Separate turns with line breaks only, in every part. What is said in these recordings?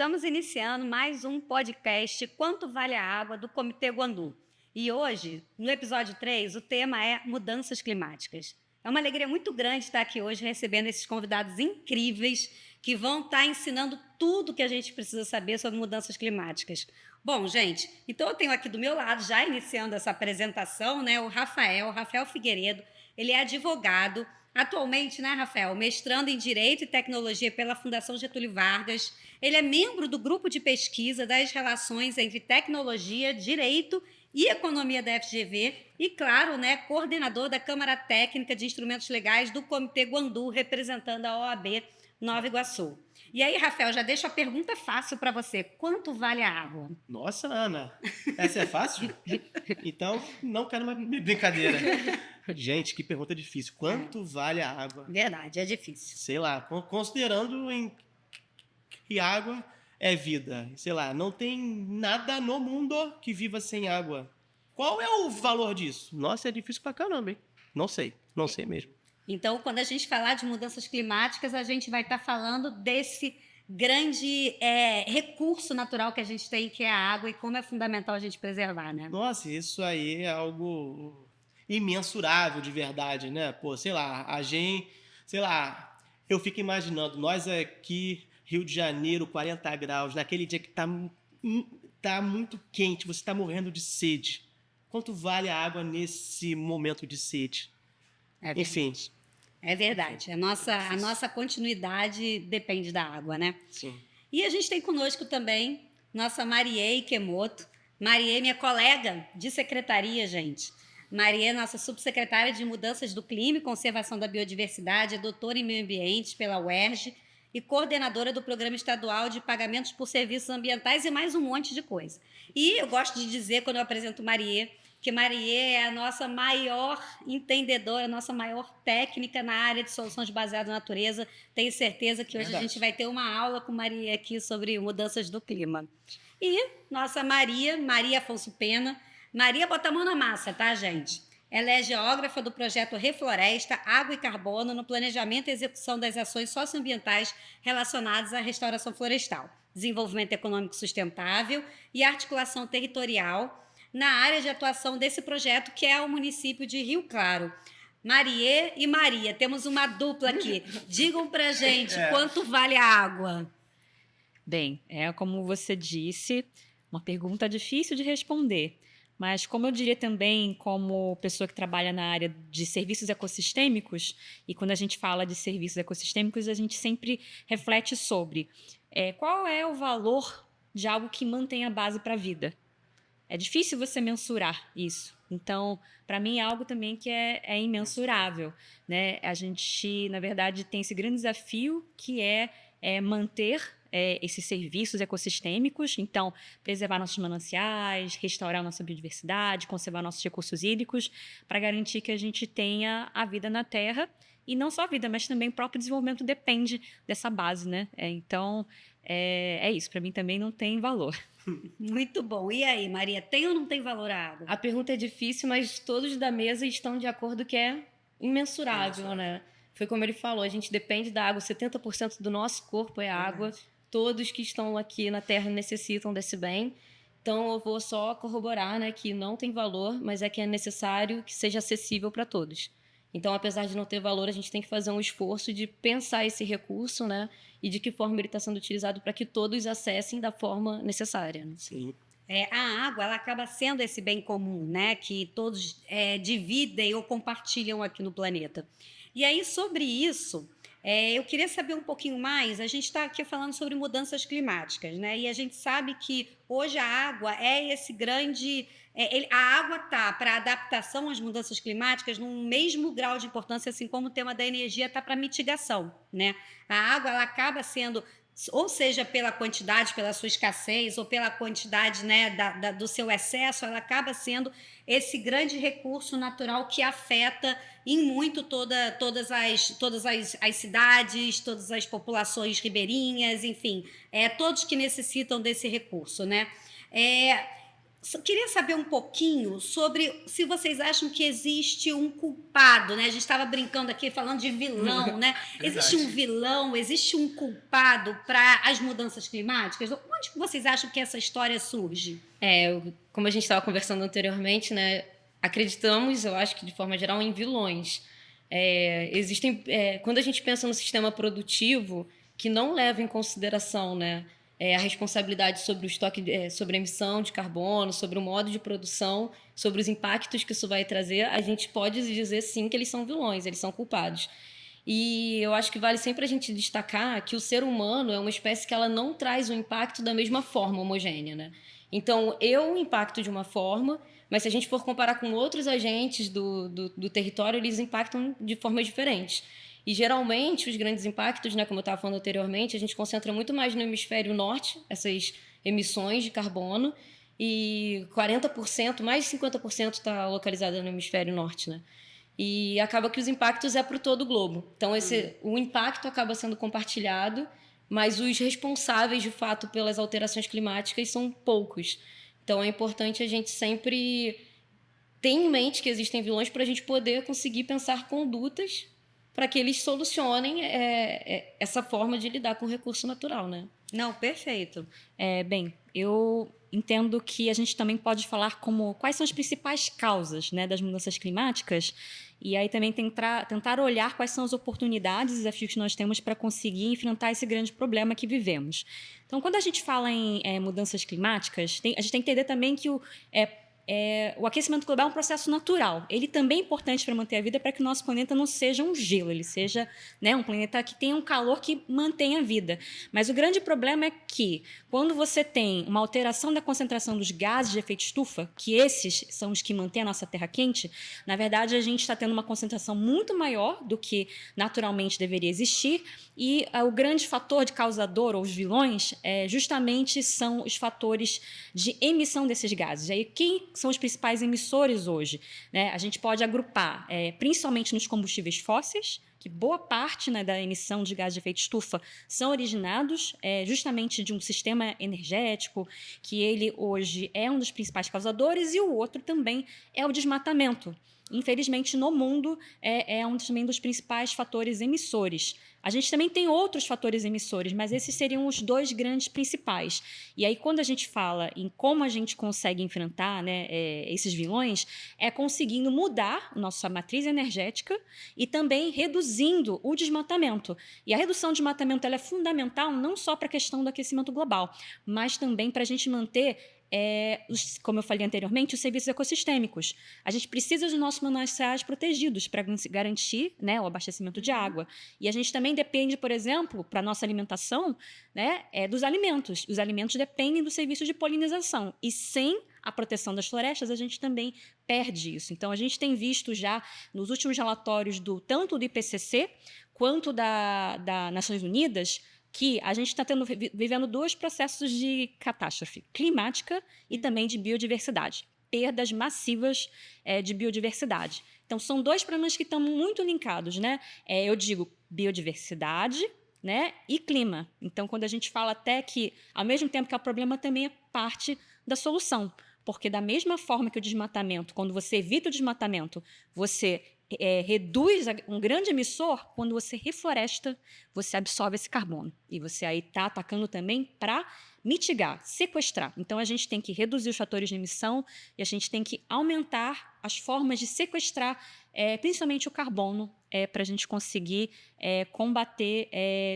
Estamos iniciando mais um podcast Quanto Vale a Água do Comitê Guandu. E hoje, no episódio 3, o tema é mudanças climáticas. É uma alegria muito grande estar aqui hoje recebendo esses convidados incríveis que vão estar ensinando tudo que a gente precisa saber sobre mudanças climáticas. Bom, gente, então eu tenho aqui do meu lado, já iniciando essa apresentação, né, o Rafael Figueiredo. Ele é advogado, atualmente, né, Rafael, mestrando em Direito e Tecnologia pela Fundação Getúlio Vargas. Ele é membro do grupo de pesquisa das relações entre tecnologia, direito e economia da FGV e, claro, né, coordenador da Câmara Técnica de Instrumentos Legais do Comitê Guandu, representando a OAB Nova Iguaçu. E aí, Rafael, já deixo a pergunta fácil para você. Quanto vale a água?
Nossa, Ana, essa é fácil? Então, não quero mais brincadeira. Gente, que pergunta difícil. Quanto vale a água?
Verdade, é difícil.
Sei lá, considerando que água é vida. Sei lá, não tem nada no mundo que viva sem água. Qual é o valor disso? Nossa, é difícil pra caramba, hein? Não sei mesmo.
Então, quando a gente falar de mudanças climáticas, a gente vai estar falando desse grande recurso natural que a gente tem, que é a água, e como é fundamental a gente preservar, né?
Nossa, isso aí é algo imensurável de verdade, né? Pô, sei lá, eu fico imaginando, nós aqui, Rio de Janeiro, 40 graus, naquele dia que tá muito quente, você tá morrendo de sede. Quanto vale a água nesse momento de sede? Enfim.
É verdade. A nossa continuidade depende da água, né?
Sim.
E a gente tem conosco também nossa Marie Ikemoto. Marie, minha colega de secretaria, gente. Marie é nossa subsecretária de Mudanças do Clima e Conservação da Biodiversidade, é doutora em Meio Ambiente pela UERJ e coordenadora do Programa Estadual de Pagamentos por Serviços Ambientais e mais um monte de coisa. E eu gosto de dizer, quando eu apresento Marie, que Marie é a nossa maior entendedora, a nossa maior técnica na área de soluções baseadas na natureza. Tenho certeza que hoje a gente vai ter uma aula com Marie aqui sobre mudanças do clima. E nossa Maria Afonso Pena. Maria bota a mão na massa, tá, gente? Ela é geógrafa do projeto Refloresta, Água e Carbono no planejamento e execução das ações socioambientais relacionadas à restauração florestal, desenvolvimento econômico sustentável e articulação territorial na área de atuação desse projeto, que é o município de Rio Claro. Marie e Maria, temos uma dupla aqui. Digam pra gente quanto vale a água.
Bem, como você disse, uma pergunta difícil de responder. Mas como eu diria também, como pessoa que trabalha na área de serviços ecossistêmicos, e quando a gente fala de serviços ecossistêmicos, a gente sempre reflete sobre qual é o valor de algo que mantém a base para a vida. É difícil você mensurar isso. Então, para mim, é algo também que é imensurável, né? A gente, na verdade, tem esse grande desafio que é manter esses serviços ecossistêmicos, então, preservar nossos mananciais, restaurar nossa biodiversidade, conservar nossos recursos hídricos, para garantir que a gente tenha a vida na Terra, e não só a vida, mas também o próprio desenvolvimento depende dessa base, né? Então, é isso, para mim também não tem valor.
Muito bom. E aí, Maria, tem ou não tem valor a água?
A pergunta é difícil, mas todos da mesa estão de acordo que é imensurável, né? Foi como ele falou, a gente depende da água, 70% do nosso corpo é água, todos que estão aqui na Terra necessitam desse bem. Então, eu vou só corroborar, né, que não tem valor, mas é que é necessário que seja acessível para todos. Então, apesar de não ter valor, a gente tem que fazer um esforço de pensar esse recurso, né? E de que forma ele está sendo utilizado para que todos acessem da forma necessária. Né?
Sim.
A água, ela acaba sendo esse bem comum, né? Que todos dividem ou compartilham aqui no planeta. E aí, sobre isso, eu queria saber um pouquinho mais. A gente está aqui falando sobre mudanças climáticas, né? E a gente sabe que hoje a água é esse grande... a água está para adaptação às mudanças climáticas num mesmo grau de importância, assim como o tema da energia está para mitigação, né? A água, ela acaba sendo, ou seja, pela quantidade, pela sua escassez, ou pela quantidade, né, do seu excesso, ela acaba sendo esse grande recurso natural que afeta em muito todas as cidades, todas as populações ribeirinhas, enfim, todos que necessitam desse recurso, né? Queria saber um pouquinho sobre se vocês acham que existe um culpado, né? A gente estava brincando aqui falando de vilão, né? Existe um vilão, existe um culpado para as mudanças climáticas? Onde que vocês acham que essa história surge?
Como a gente estava conversando anteriormente, né? Acreditamos, eu acho que de forma geral, em vilões. Quando a gente pensa no sistema produtivo que não leva em consideração, né, a responsabilidade sobre o estoque, sobre a emissão de carbono, sobre o modo de produção, sobre os impactos que isso vai trazer, a gente pode dizer sim que eles são vilões, eles são culpados. E eu acho que vale sempre a gente destacar que o ser humano é uma espécie que ela não traz o impacto da mesma forma homogênea, né? Então, eu impacto de uma forma, mas se a gente for comparar com outros agentes do território, eles impactam de formas diferentes. E, geralmente, os grandes impactos, né, como eu estava falando anteriormente, a gente concentra muito mais no hemisfério norte, essas emissões de carbono, e 40%, mais de 50% está localizada no hemisfério norte, né? E acaba que os impactos é para todo o globo. Então, o impacto acaba sendo compartilhado, mas os responsáveis, de fato, pelas alterações climáticas são poucos. Então, é importante a gente sempre ter em mente que existem vilões para a gente poder conseguir pensar condutas para que eles solucionem essa forma de lidar com o recurso natural, né?
Não, perfeito.
Bem, eu entendo que a gente também pode falar quais são as principais causas, né, das mudanças climáticas, e aí também tentar olhar quais são as oportunidades e desafios que nós temos para conseguir enfrentar esse grande problema que vivemos. Então, quando a gente fala em mudanças climáticas, a gente tem que entender também que o aquecimento global é um processo natural. Ele também é importante para manter a vida, para que o nosso planeta não seja um gelo, ele seja, né, um planeta que tenha um calor que mantenha a vida. Mas o grande problema é que, quando você tem uma alteração da concentração dos gases de efeito estufa, que esses são os que mantêm a nossa Terra quente, na verdade, a gente está tendo uma concentração muito maior do que naturalmente deveria existir, e o grande fator de causador, ou os vilões, justamente são os fatores de emissão desses gases. E aí, quem são os principais emissores hoje, né? A gente pode agrupar principalmente nos combustíveis fósseis, que boa parte, né, da emissão de gás de efeito estufa são originados justamente de um sistema energético, que ele hoje é um dos principais causadores, e o outro também é o desmatamento. Infelizmente, no mundo, é um também dos principais fatores emissores. A gente também tem outros fatores emissores, mas esses seriam os dois grandes principais. E aí, quando a gente fala em como a gente consegue enfrentar, né, esses vilões, é conseguindo mudar nossa matriz energética e também reduzindo o desmatamento. E a redução do desmatamento ela é fundamental não só para a questão do aquecimento global, mas também para a gente manter como eu falei anteriormente, os serviços ecossistêmicos. A gente precisa dos nossos mananciais protegidos para garantir, né, o abastecimento de água. E a gente também depende, por exemplo, para a nossa alimentação, né, dos alimentos. Os alimentos dependem do serviço de polinização. E sem a proteção das florestas, a gente também perde isso. Então, a gente tem visto já nos últimos relatórios tanto do IPCC quanto da Nações Unidas, que a gente está vivendo dois processos de catástrofe climática e também de biodiversidade, perdas massivas de biodiversidade. Então, são dois problemas que estão muito linkados, né? Eu digo biodiversidade, né, e clima. Então, quando a gente fala até que, ao mesmo tempo que é o problema, também é parte da solução, porque da mesma forma que o desmatamento, quando você evita o desmatamento, você reduz um grande emissor, quando você refloresta, você absorve esse carbono. E você aí está atacando também para mitigar, sequestrar. Então, a gente tem que reduzir os fatores de emissão e a gente tem que aumentar as formas de sequestrar, principalmente o carbono, para a gente conseguir combater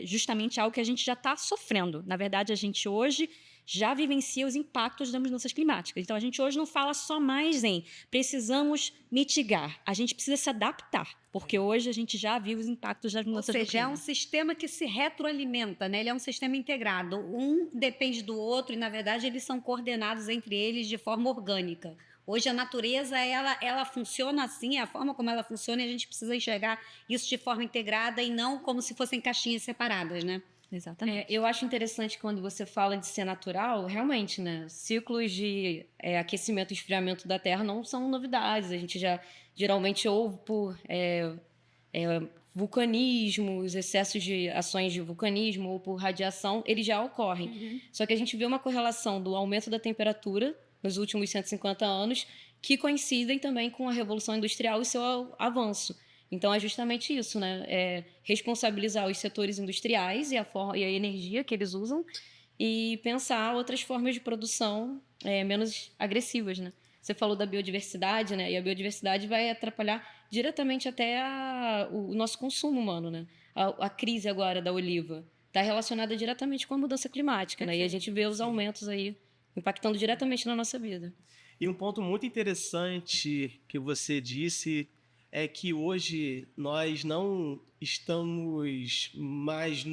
justamente algo que a gente já está sofrendo. Na verdade, a gente hoje já vivencia os impactos das mudanças climáticas. Então, a gente hoje não fala só mais em precisamos mitigar, a gente precisa se adaptar, porque hoje a gente já vive os impactos das mudanças climáticas.
Ou seja, é um sistema que se retroalimenta, né? Ele é um sistema integrado. Um depende do outro e, na verdade, eles são coordenados entre eles de forma orgânica. Hoje, a natureza, ela funciona assim, é a forma como ela funciona, e a gente precisa enxergar isso de forma integrada e não como se fossem caixinhas separadas, né?
Exatamente.
Eu acho interessante quando você fala de ser natural, realmente, né? Ciclos de aquecimento e esfriamento da Terra não são novidades. A gente já geralmente ouve por vulcanismo, os excessos de ações de vulcanismo ou por radiação, eles já ocorrem. Só que a gente vê uma correlação do aumento da temperatura, nos últimos 150 anos, que coincidem também com a Revolução Industrial e seu avanço. Então, é justamente isso, né? É responsabilizar os setores industriais e a energia que eles usam e pensar outras formas de produção menos agressivas, né? Você falou da biodiversidade, né? E a biodiversidade vai atrapalhar diretamente até o nosso consumo humano, né? A crise agora da oliva está relacionada diretamente com a mudança climática, né? E a gente vê os aumentos aí impactando diretamente na nossa vida.
E um ponto muito interessante que você disse é que hoje nós não estamos mais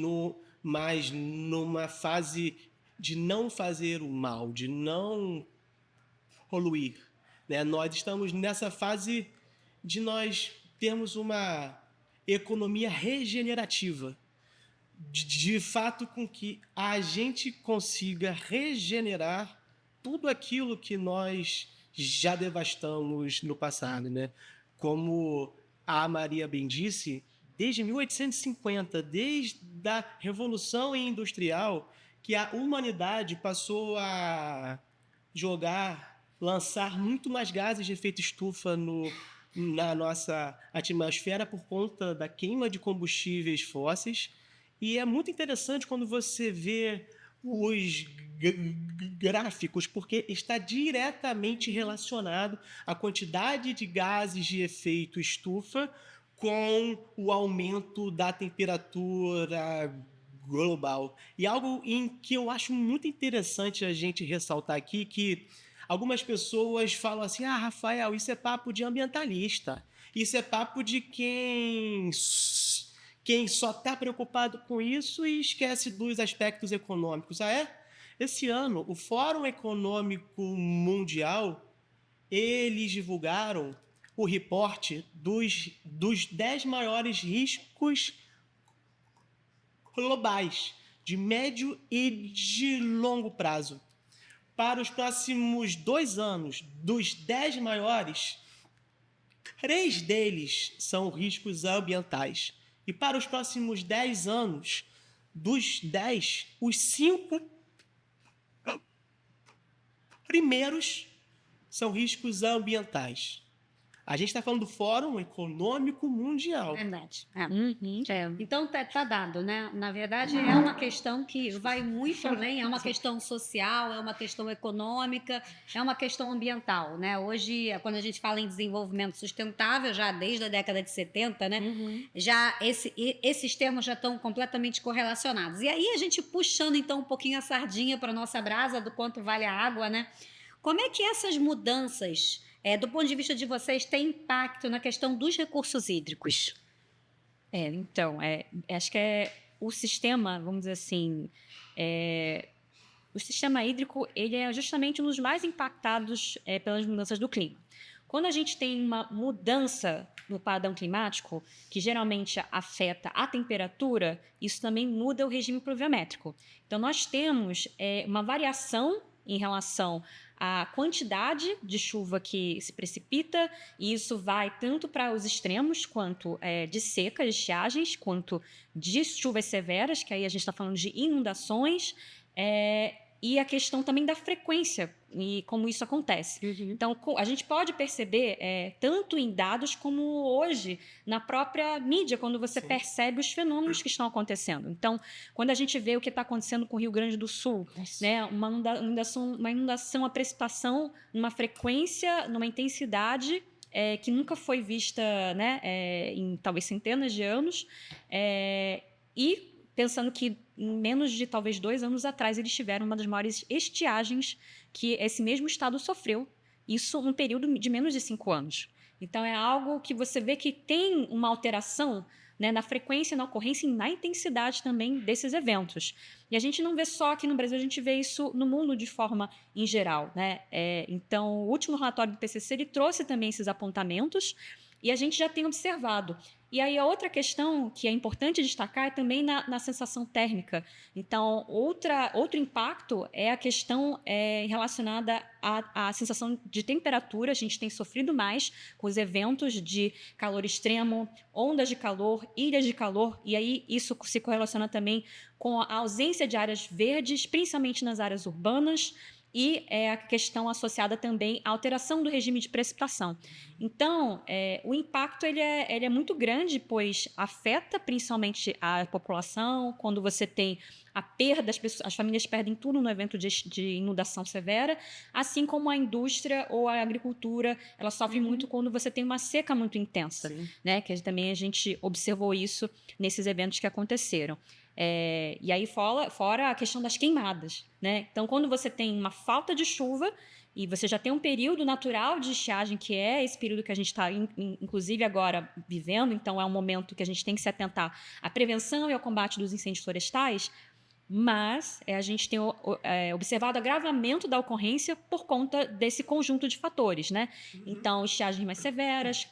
numa fase de não fazer o mal, de não poluir, né? Nós estamos nessa fase de nós termos uma economia regenerativa, de fato com que a gente consiga regenerar tudo aquilo que nós já devastamos no passado, né? Como a Maria bem disse, desde 1850, desde a Revolução Industrial, que a humanidade passou a lançar muito mais gases de efeito estufa na nossa atmosfera por conta da queima de combustíveis fósseis. E é muito interessante quando você vê os gráficos, porque está diretamente relacionado à quantidade de gases de efeito estufa com o aumento da temperatura global. E algo em que eu acho muito interessante a gente ressaltar aqui, que algumas pessoas falam assim, Rafael, isso é papo de ambientalista, isso é papo de quem só está preocupado com isso e esquece dos aspectos econômicos. Esse ano, o Fórum Econômico Mundial, eles divulgaram o reporte dos 10 maiores riscos globais, de médio e de longo prazo. Para os próximos 2 anos, dos 10 maiores, 3 deles são riscos ambientais. E para os próximos 10 anos, dos 10, os 5 primeiros são riscos ambientais. A gente está falando do Fórum Econômico Mundial.
Verdade.
Uhum.
Então tá dado, né? Na verdade, é uma questão que vai muito além, é uma questão social, é uma questão econômica, é uma questão ambiental, né? Hoje, quando a gente fala em desenvolvimento sustentável, já desde a década de 70, né? Já esses termos já estão completamente correlacionados. E aí a gente puxando então um pouquinho a sardinha para nossa brasa do quanto vale a água, né? Como é que essas mudanças, do ponto de vista de vocês, têm impacto na questão dos recursos hídricos?
Então, acho que o sistema, vamos dizer assim, o sistema hídrico, ele é justamente um dos mais impactados pelas mudanças do clima. Quando a gente tem uma mudança no padrão climático, que geralmente afeta a temperatura, isso também muda o regime pluviométrico. Então, nós temos uma variação em relação à quantidade de chuva que se precipita, e isso vai tanto para os extremos, quanto de secas, de estiagens, quanto de chuvas severas, que aí a gente está falando de inundações, e a questão também da frequência e como isso acontece. Então, a gente pode perceber, tanto em dados como hoje, na própria mídia, quando você percebe os fenômenos que estão acontecendo. Então, quando a gente vê o que está acontecendo com o Rio Grande do Sul, né, uma inundação, uma precipitação, numa frequência, numa intensidade que nunca foi vista, né, em talvez centenas de anos, e pensando que em menos de talvez 2 anos atrás eles tiveram uma das maiores estiagens que esse mesmo estado sofreu, isso num período de menos de 5 anos. Então é algo que você vê que tem uma alteração, né, na frequência, na ocorrência e na intensidade também desses eventos. E a gente não vê só aqui no Brasil, a gente vê isso no mundo de forma em geral, né? Então o último relatório do IPCC ele trouxe também esses apontamentos e a gente já tem observado. E aí a outra questão que é importante destacar é também na sensação térmica. Então, outro impacto é a questão relacionada à sensação de temperatura. A gente tem sofrido mais com os eventos de calor extremo, ondas de calor, ilhas de calor, e aí isso se correlaciona também com a ausência de áreas verdes, principalmente nas áreas urbanas, e a questão associada também à alteração do regime de precipitação. Então, o impacto ele é muito grande, pois afeta principalmente a população. Quando você tem a perda, as famílias perdem tudo no evento de inundação severa, assim como a indústria ou a agricultura, ela sofre muito quando você tem uma seca muito intensa, né? Que também a gente observou isso nesses eventos que aconteceram. E aí, fora a questão das queimadas, né? Então, quando você tem uma falta de chuva e você já tem um período natural de estiagem, que é esse período que a gente está, inclusive, agora vivendo, então é um momento que a gente tem que se atentar à prevenção e ao combate dos incêndios florestais, mas a gente tem observado agravamento da ocorrência por conta desse conjunto de fatores, né? Então, estiagens mais severas,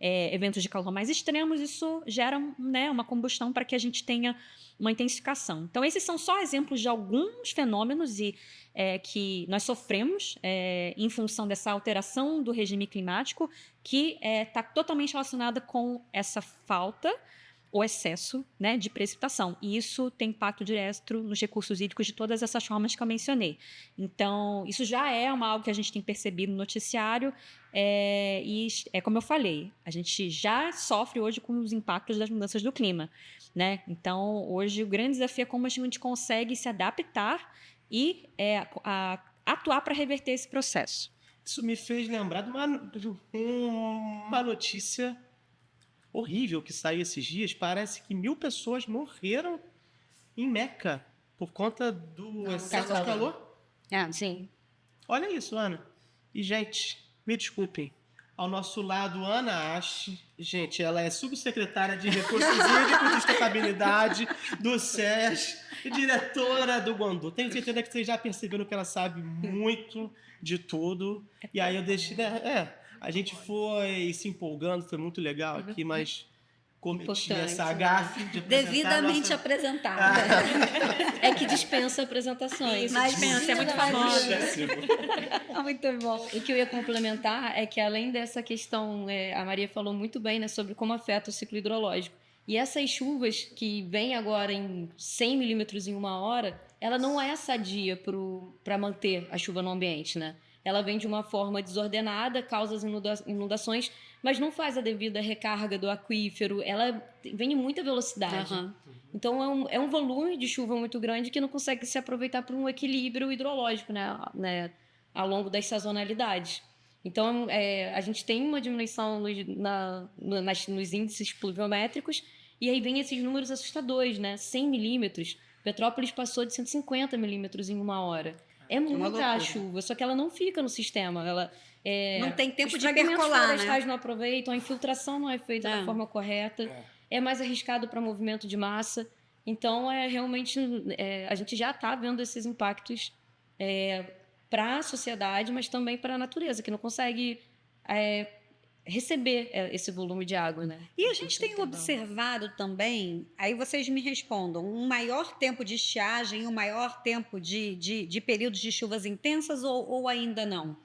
eventos de calor mais extremos, isso gera, né, uma combustão para que a gente tenha uma intensificação. Então, esses são só exemplos de alguns fenômenos que nós sofremos em função dessa alteração do regime climático, que está totalmente relacionada com essa falta ou excesso, né, de precipitação. E isso tem impacto direto nos recursos hídricos de todas essas formas que eu mencionei. Então, isso já é algo que a gente tem percebido no noticiário, e como eu falei, a gente já sofre hoje com os impactos das mudanças do clima, né? Então, hoje, o grande desafio é como a gente consegue se adaptar e atuar para reverter esse processo.
Isso me fez lembrar de uma notícia horrível que saiu esses dias. Parece que 1.000 pessoas morreram em Meca por conta do excesso de calor.
Sim.
Olha isso, Ana. E, gente, me desculpem. Ao nosso lado, Ana Ache. Gente, ela é subsecretária de Recursos Hídricos e Sustentabilidade do SES e diretora do Guandu. Tenho certeza que vocês já perceberam que ela sabe muito de tudo. E aí eu deixei... A gente foi se empolgando, foi muito legal aqui, mas cometi essa gafe de
devidamente apresentada.
É que dispensa apresentações.
Mas
dispensa, é muito famosa.
Muito bom.
O que eu ia complementar é que, além dessa questão, a Maria falou muito bem, né, sobre como afeta o ciclo hidrológico. E essas chuvas que vêm agora em 100 milímetros em uma hora, ela não é sadia para manter a chuva no ambiente, né? Ela vem de uma forma desordenada, causa as inundações, mas não faz a devida recarga do aquífero, ela vem em muita velocidade. Então, é um volume de chuva muito grande que não consegue se aproveitar para um equilíbrio hidrológico, né, ao longo das sazonalidades. Então, a gente tem uma diminuição nos índices pluviométricos, e aí vem esses números assustadores, né? 100 milímetros. Petrópolis passou de 150 milímetros em uma hora. É muita chuva, só que ela não fica no sistema.
Não tem tempo de
percolar,
percolar,
os florestais não aproveitam, a infiltração não é feita da forma correta, é mais arriscado para movimento de massa. Então, realmente, a gente já está vendo esses impactos para a sociedade, mas também para a natureza, que não consegue receber esse volume de água, né?
E a gente tem observado também, aí vocês me respondam, um maior tempo de estiagem, um maior tempo de períodos de chuvas intensas ou ainda não?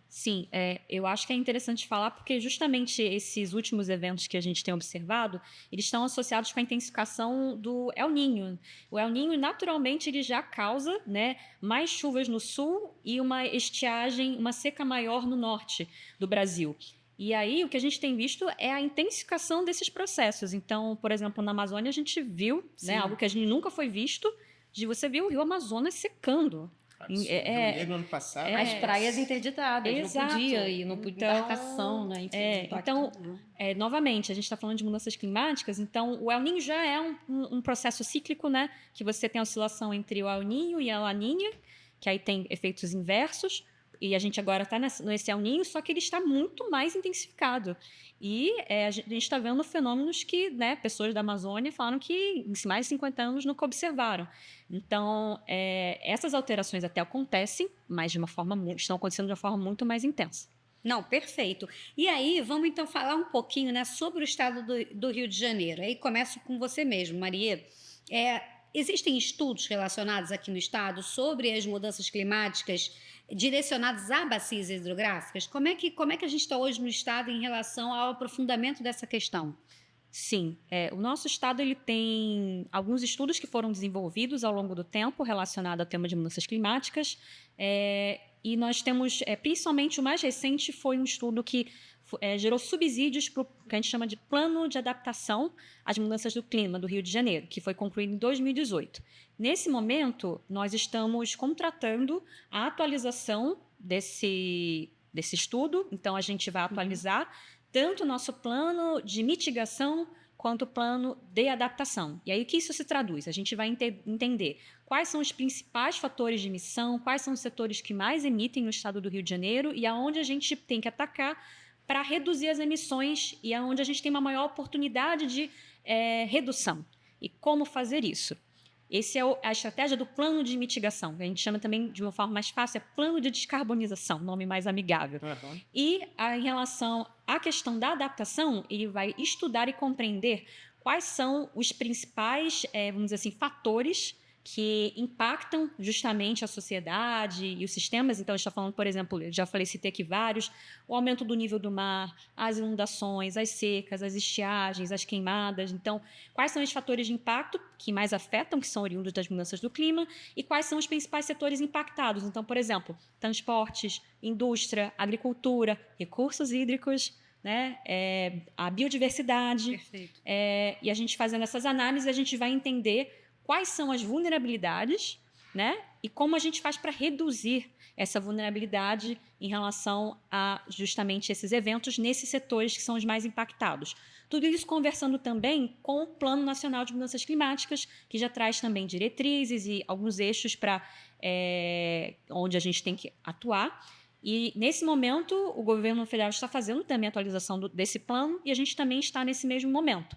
Sim, eu acho que é interessante falar porque justamente esses últimos eventos que a gente tem observado, eles estão associados com a intensificação do El Niño. O El Niño, naturalmente, ele já causa, né, mais chuvas no sul e uma estiagem, uma seca maior no norte do Brasil. E aí, o que a gente tem visto é a intensificação desses processos. Então, por exemplo, na Amazônia, a gente viu, né, algo que a gente nunca foi visto, você viu o rio Amazonas secando.
Rio Negro ano passado.
As praias interditadas,
Exato.
não podia ir, não podia embarcação, né?
Então, novamente, a gente está falando de mudanças climáticas, então o El Niño já é um processo cíclico, né? Que você tem a oscilação entre o El Niño e a La Niña, que aí tem efeitos inversos, e a gente agora está nesse El Niño, só que ele está muito mais intensificado. E a gente está vendo fenômenos que, né, pessoas da Amazônia falaram que em mais de 50 anos nunca observaram. Então, essas alterações até acontecem, mas estão acontecendo de uma forma muito mais intensa.
Não, perfeito. E aí, vamos então falar um pouquinho, né, sobre o estado do Rio de Janeiro. Aí começo com você mesmo, Maria. Existem estudos relacionados aqui no estado sobre as mudanças climáticas direcionados a bacias hidrográficas? Como é que a gente está hoje no estado em relação ao aprofundamento dessa questão?
Sim, o nosso estado ele tem alguns estudos que foram desenvolvidos ao longo do tempo relacionado ao tema de mudanças climáticas, e nós temos, principalmente o mais recente foi um estudo que gerou subsídios para o que a gente chama de Plano de Adaptação às Mudanças do Clima do Rio de Janeiro, que foi concluído em 2018. Nesse momento, nós estamos contratando a atualização desse estudo, então a gente vai atualizar tanto o nosso plano de mitigação quanto o plano de adaptação. E aí, o que isso se traduz? A gente vai entender quais são os principais fatores de emissão, quais são os setores que mais emitem no estado do Rio de Janeiro e aonde a gente tem que atacar para reduzir as emissões e aonde a gente tem uma maior oportunidade de redução. E como fazer isso? Essa é a estratégia do plano de mitigação, que a gente chama também, de uma forma mais fácil, plano de descarbonização, nome mais amigável.
Uhum.
E em relação à questão da adaptação, ele vai estudar e compreender quais são os principais, vamos dizer assim, fatores que impactam justamente a sociedade e os sistemas. Então, a gente está falando, por exemplo, eu já falei, citei aqui vários, o aumento do nível do mar, as inundações, as secas, as estiagens, as queimadas. Então, quais são os fatores de impacto que mais afetam, que são oriundos das mudanças do clima, e quais são os principais setores impactados. Então, por exemplo, transportes, indústria, agricultura, recursos hídricos, né? A biodiversidade.
Perfeito.
E a gente fazendo essas análises, a gente vai entender quais são as vulnerabilidades, né? E como a gente faz para reduzir essa vulnerabilidade em relação a justamente esses eventos nesses setores que são os mais impactados. Tudo isso conversando também com o Plano Nacional de Mudanças Climáticas, que já traz também diretrizes e alguns eixos para onde a gente tem que atuar. E, nesse momento, o governo federal está fazendo também a atualização desse plano e a gente também está nesse mesmo momento.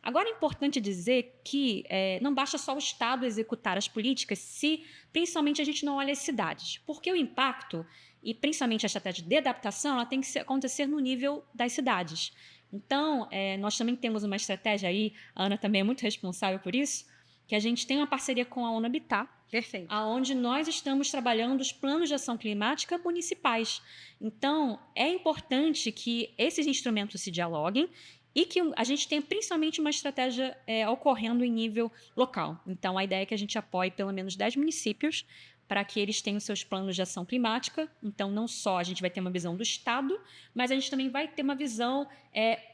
Agora, é importante dizer que não basta só o Estado executar as políticas se, principalmente, a gente não olha as cidades. Porque o impacto, e principalmente a estratégia de adaptação, ela tem que acontecer no nível das cidades. Então, nós também temos uma estratégia aí, a Ana também é muito responsável por isso, que a gente tem uma parceria com a ONU Habitat,
Perfeito.
onde nós estamos trabalhando os planos de ação climática municipais. Então, é importante que esses instrumentos se dialoguem e que a gente tenha principalmente uma estratégia ocorrendo em nível local. Então, a ideia é que a gente apoie pelo menos 10 municípios para que eles tenham seus planos de ação climática. Então, não só a gente vai ter uma visão do Estado, mas a gente também vai ter uma visão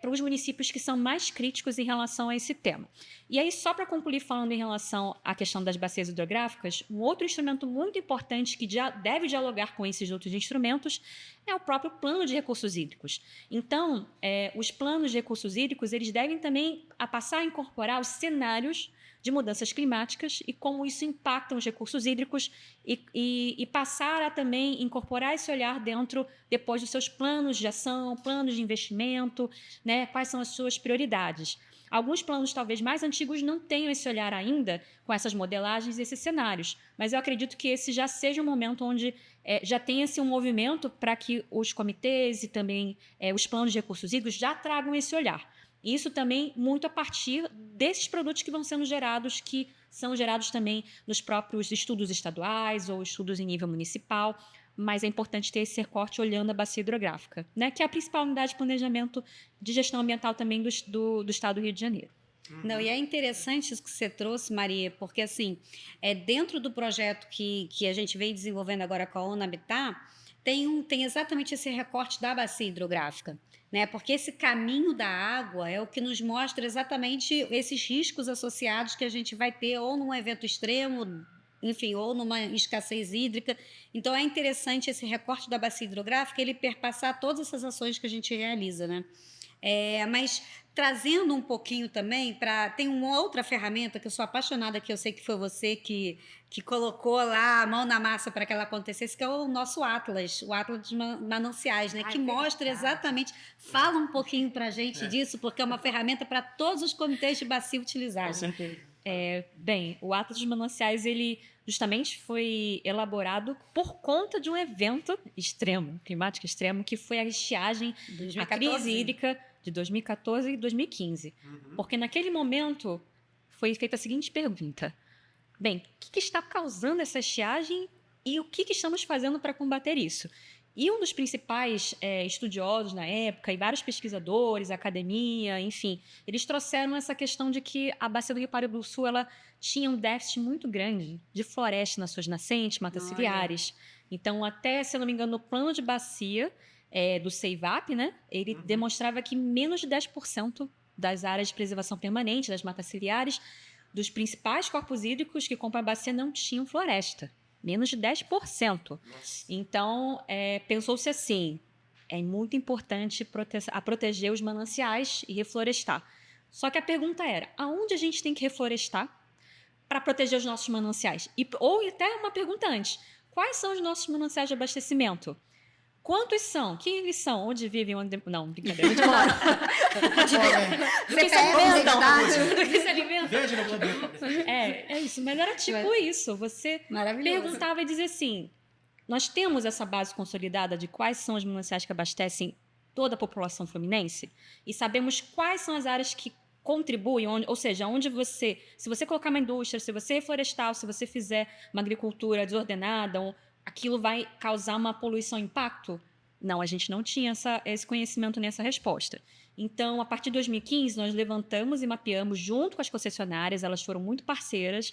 para os municípios que são mais críticos em relação a esse tema. E aí, só para concluir falando em relação à questão das bacias hidrográficas, um outro instrumento muito importante que já deve dialogar com esses outros instrumentos é o próprio plano de recursos hídricos. Então, os planos de recursos hídricos eles devem também passar a incorporar os cenários de mudanças climáticas e como isso impacta os recursos hídricos e passar a também incorporar esse olhar depois dos seus planos de ação, planos de investimento, né? Quais são as suas prioridades. Alguns planos talvez mais antigos não tenham esse olhar ainda com essas modelagens e esses cenários, mas eu acredito que esse já seja um momento onde já tenha-se um movimento para que os comitês e também os planos de recursos hídricos já tragam esse olhar. Isso também muito a partir desses produtos que vão sendo gerados, que são gerados também nos próprios estudos estaduais ou estudos em nível municipal, mas é importante ter esse recorte olhando a bacia hidrográfica, né, que é a principal unidade de planejamento de gestão ambiental também do Estado do Rio de Janeiro.
Não, e é interessante isso que você trouxe, Maria, porque assim, dentro do projeto que a gente vem desenvolvendo agora com a ONU Habitat, tem exatamente esse recorte da bacia hidrográfica, né? Porque esse caminho da água é o que nos mostra exatamente esses riscos associados que a gente vai ter ou num evento extremo, enfim, ou numa escassez hídrica. Então, é interessante esse recorte da bacia hidrográfica, ele perpassar todas essas ações que a gente realiza, né? Mas trazendo um pouquinho também tem uma outra ferramenta que eu sou apaixonada, que eu sei que foi você que colocou lá a mão na massa para que ela acontecesse, que é o nosso Atlas, o Atlas dos Mananciais, né? Que mostra exatamente, fala um pouquinho para a gente disso, porque é uma ferramenta para todos os comitês de bacia utilizarem.
Com certeza.
Bem, o Atlas dos Mananciais, ele justamente foi elaborado por conta de um evento extremo, climático extremo, que foi a estiagem, a crise hídrica de 2014 e 2015. Porque naquele momento foi feita a seguinte pergunta: bem, o que está causando essa estiagem e o que estamos fazendo para combater isso? E um dos principais estudiosos na época, e vários pesquisadores, academia, enfim, eles trouxeram essa questão de que a bacia do Rio Paraíba do Sul ela tinha um déficit muito grande de floresta nas suas nascentes, matas ciliares. Então, até, se eu não me engano, no plano de bacia do CEIVAP, né, ele demonstrava que menos de 10% das áreas de preservação permanente, das matas ciliares, dos principais corpos hídricos que compõem a bacia não tinham floresta. Menos de 10%.
Nossa.
Então, pensou-se assim, é muito importante proteger os mananciais e reflorestar. Só que a pergunta era, aonde a gente tem que reflorestar para proteger os nossos mananciais? Ou até uma pergunta antes, quais são os nossos mananciais de abastecimento? Quantos são? Quem eles são? Onde vivem? Não, brincadeira. Onde moram? Do que se alimentam? Do que se alimentam?
Veja no Globo.
É isso. Mas era tipo isso. Você perguntava e dizia assim, nós temos essa base consolidada de quais são os mananciais que abastecem toda a população fluminense? E sabemos quais são as áreas que contribuem, ou seja, onde se você colocar uma indústria, se você reflorestar, se você fizer uma agricultura desordenada, aquilo vai causar uma poluição, impacto? Não, a gente não tinha esse conhecimento nessa resposta. Então, a partir de 2015, nós levantamos e mapeamos junto com as concessionárias, elas foram muito parceiras,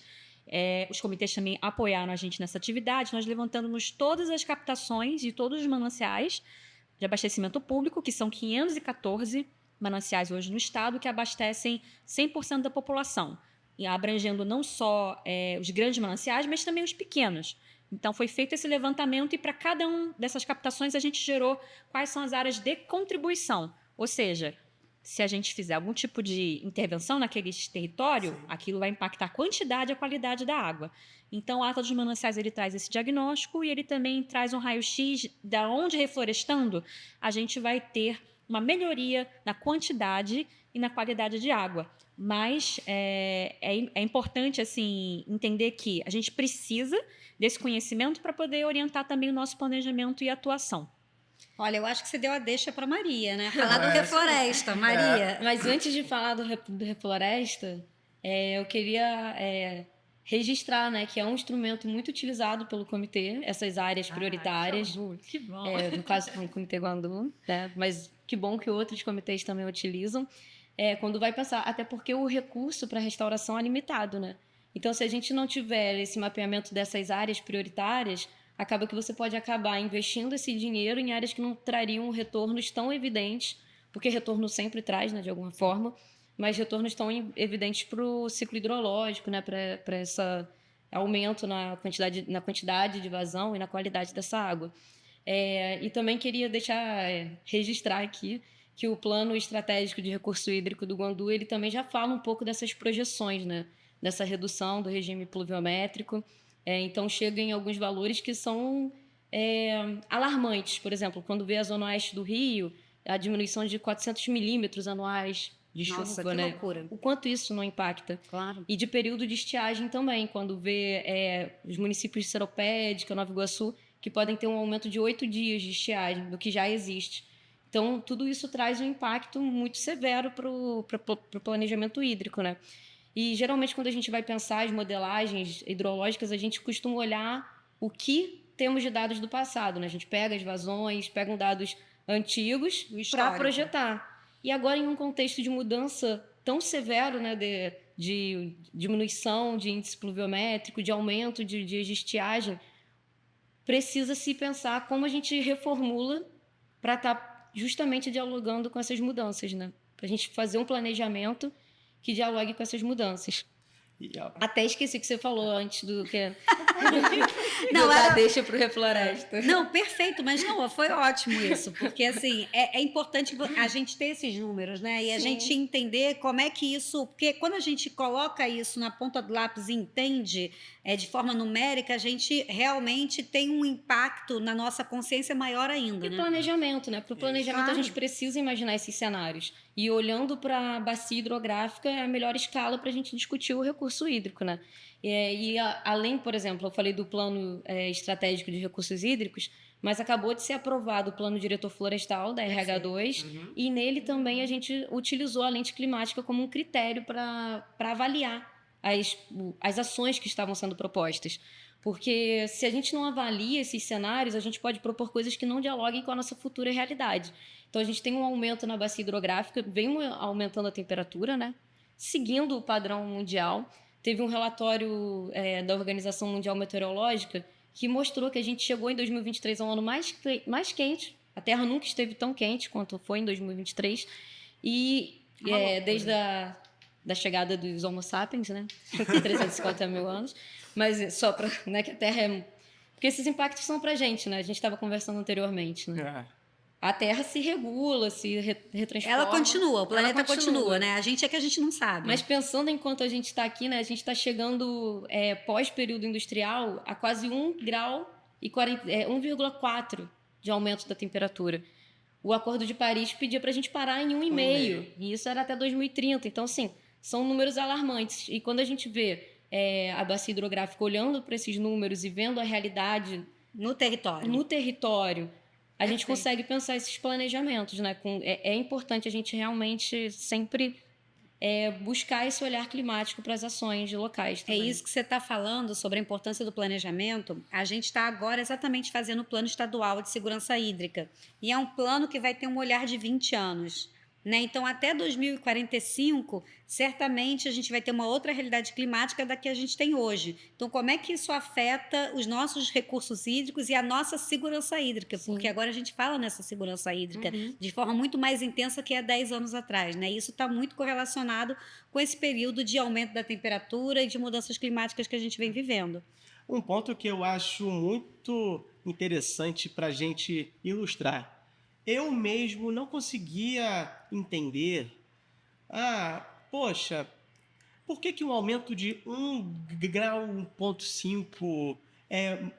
os comitês também apoiaram a gente nessa atividade, nós levantamos todas as captações de todos os mananciais de abastecimento público, que são 514 mananciais hoje no estado, que abastecem 100% da população, e abrangendo não só os grandes mananciais, mas também os pequenos. Então, foi feito esse levantamento e para cada uma dessas captações a gente gerou quais são as áreas de contribuição. Ou seja, se a gente fizer algum tipo de intervenção naquele território, aquilo vai impactar a quantidade e a qualidade da água. Então, o Ata dos Mananciais ele traz esse diagnóstico e ele também traz um raio-x da onde, reflorestando, a gente vai ter uma melhoria na quantidade e na qualidade de água. Mas é importante assim, entender que a gente precisa desse conhecimento para poder orientar também o nosso planejamento e atuação.
Olha, eu acho que você deu a deixa para Maria, né? Falar do Refloresta, Maria.
Mas antes de falar do Refloresta, eu queria registrar, né, que é um instrumento muito utilizado pelo comitê, essas áreas prioritárias.
Que bom.
No caso do Comitê Guandu, né? Mas que bom que outros comitês também utilizam. Quando vai passar, até porque o recurso para restauração é limitado, né? Então, se a gente não tiver esse mapeamento dessas áreas prioritárias, acaba que você pode acabar investindo esse dinheiro em áreas que não trariam retornos tão evidentes, porque retorno sempre traz, né, de alguma forma, mas retornos tão evidentes para o ciclo hidrológico, né, para esse aumento na quantidade de vazão e na qualidade dessa água. E também queria registrar aqui que o Plano Estratégico de Recurso Hídrico do Guandu, ele também já fala um pouco dessas projeções, né, dessa redução do regime pluviométrico. Então, chega em alguns valores que são alarmantes. Por exemplo, quando vê a zona oeste do Rio, a diminuição de 400 milímetros anuais de chuva.
Nossa, que
né?
loucura.
O quanto isso não impacta.
Claro.
E de período de estiagem também, quando vê os municípios de Seropédica, Nova Iguaçu, que podem ter um aumento de 8 dias de estiagem, do que já existe. Então, tudo isso traz um impacto muito severo para o planejamento hídrico, né? E, geralmente, quando a gente vai pensar as modelagens hidrológicas, a gente costuma olhar o que temos de dados do passado, né? A gente pega as vazões, pega dados antigos para projetar. E agora, em um contexto de mudança tão severo, né, de diminuição de índice pluviométrico, de aumento de dias de estiagem, precisa se pensar como a gente reformula para estar justamente dialogando com essas mudanças, né? Para a gente fazer um planejamento que dialogue com essas mudanças. Até esqueci o que você falou antes do que...
Não,
deixa para o Refloresta.
Não, perfeito, mas não, foi ótimo isso, porque assim, é importante a gente ter esses números, né? E a gente entender como é que isso... Porque quando a gente coloca isso na ponta do lápis e entende de forma numérica, a gente realmente tem um impacto na nossa consciência maior ainda,
E
né?
planejamento, né? Para o planejamento
Claro.
a gente precisa imaginar esses cenários. E olhando para a bacia hidrográfica é a melhor escala para a gente discutir o recurso hídrico, né? Além, por exemplo, eu falei do Plano Estratégico de Recursos Hídricos, mas acabou de ser aprovado o Plano Diretor Florestal da RH2 e nele também a gente utilizou a lente climática como um critério para avaliar as ações que estavam sendo propostas. Porque se a gente não avalia esses cenários, a gente pode propor coisas que não dialoguem com a nossa futura realidade. Então, a gente tem um aumento na bacia hidrográfica, vem aumentando a temperatura, né? Seguindo o padrão mundial. Teve um relatório da Organização Mundial Meteorológica que mostrou que a gente chegou em 2023 a um ano mais quente. A Terra nunca esteve tão quente quanto foi em 2023. E desde da chegada dos Homo sapiens, né? 350 mil anos. Mas só para que a Terra é... Porque esses impactos são para a gente, né? A gente estava conversando anteriormente, né? A Terra se regula, se retransforma.
Ela continua, o planeta continua, né? A gente é que a gente não sabe.
Mas pensando enquanto a gente está aqui, né? A gente está chegando pós-período industrial a quase 1 grau e 1,4 de aumento da temperatura. O Acordo de Paris pedia para a gente parar em 1,5. E isso era até 2030. Então, assim, são números alarmantes. E quando a gente vê a bacia hidrográfica olhando para esses números e vendo a realidade
no território,
a gente consegue pensar esses planejamentos, né? É importante a gente realmente sempre buscar esse olhar climático para as ações locais também.
É isso que você está falando sobre a importância do planejamento. A gente está agora exatamente fazendo o Plano Estadual de Segurança Hídrica. E é um plano que vai ter um olhar de 20 anos. Né? Então, até 2045, certamente a gente vai ter uma outra realidade climática da que a gente tem hoje. Então, como é que isso afeta os nossos recursos hídricos e a nossa segurança hídrica?
Sim.
Porque agora a gente fala nessa segurança hídrica de forma muito mais intensa que há 10 anos atrás. Né? Isso está muito correlacionado com esse período de aumento da temperatura e de mudanças climáticas que a gente vem vivendo.
Um ponto que eu acho muito interessante para a gente ilustrar. Eu mesmo não conseguia entender, poxa, por que um aumento de 1,5 grau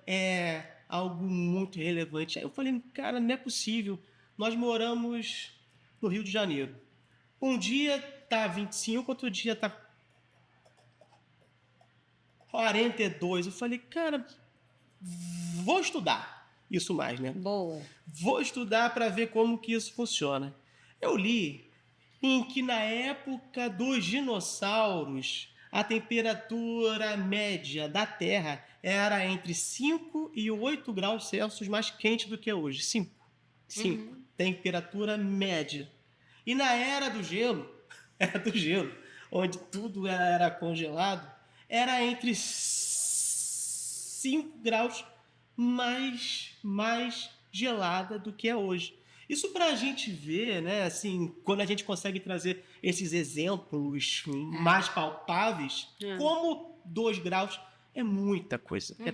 é algo muito relevante? Aí eu falei, cara, não é possível, nós moramos no Rio de Janeiro. Um dia tá 25, outro dia tá 42. Eu falei, cara, vou estudar isso mais, né?
Boa.
Vou estudar para ver como que isso funciona. Eu li em que na época dos dinossauros, a temperatura média da Terra era entre 5 e 8 graus Celsius mais quente do que hoje. 5. Temperatura média. E na era do gelo, onde tudo era congelado, era entre 5 graus mais gelada do que é hoje. Isso para a gente ver, né, assim, quando a gente consegue trazer esses exemplos mais palpáveis, como 2 graus é muita coisa. É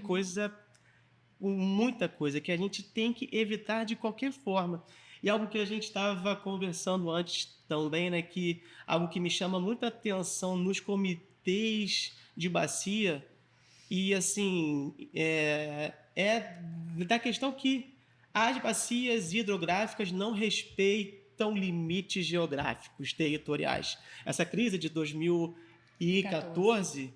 muita coisa que a gente tem que evitar de qualquer forma. E algo que a gente estava conversando antes também, né, que algo que me chama muita atenção nos comitês de bacia, e assim, é da questão que as bacias hidrográficas não respeitam limites geográficos, territoriais. Essa crise de 2014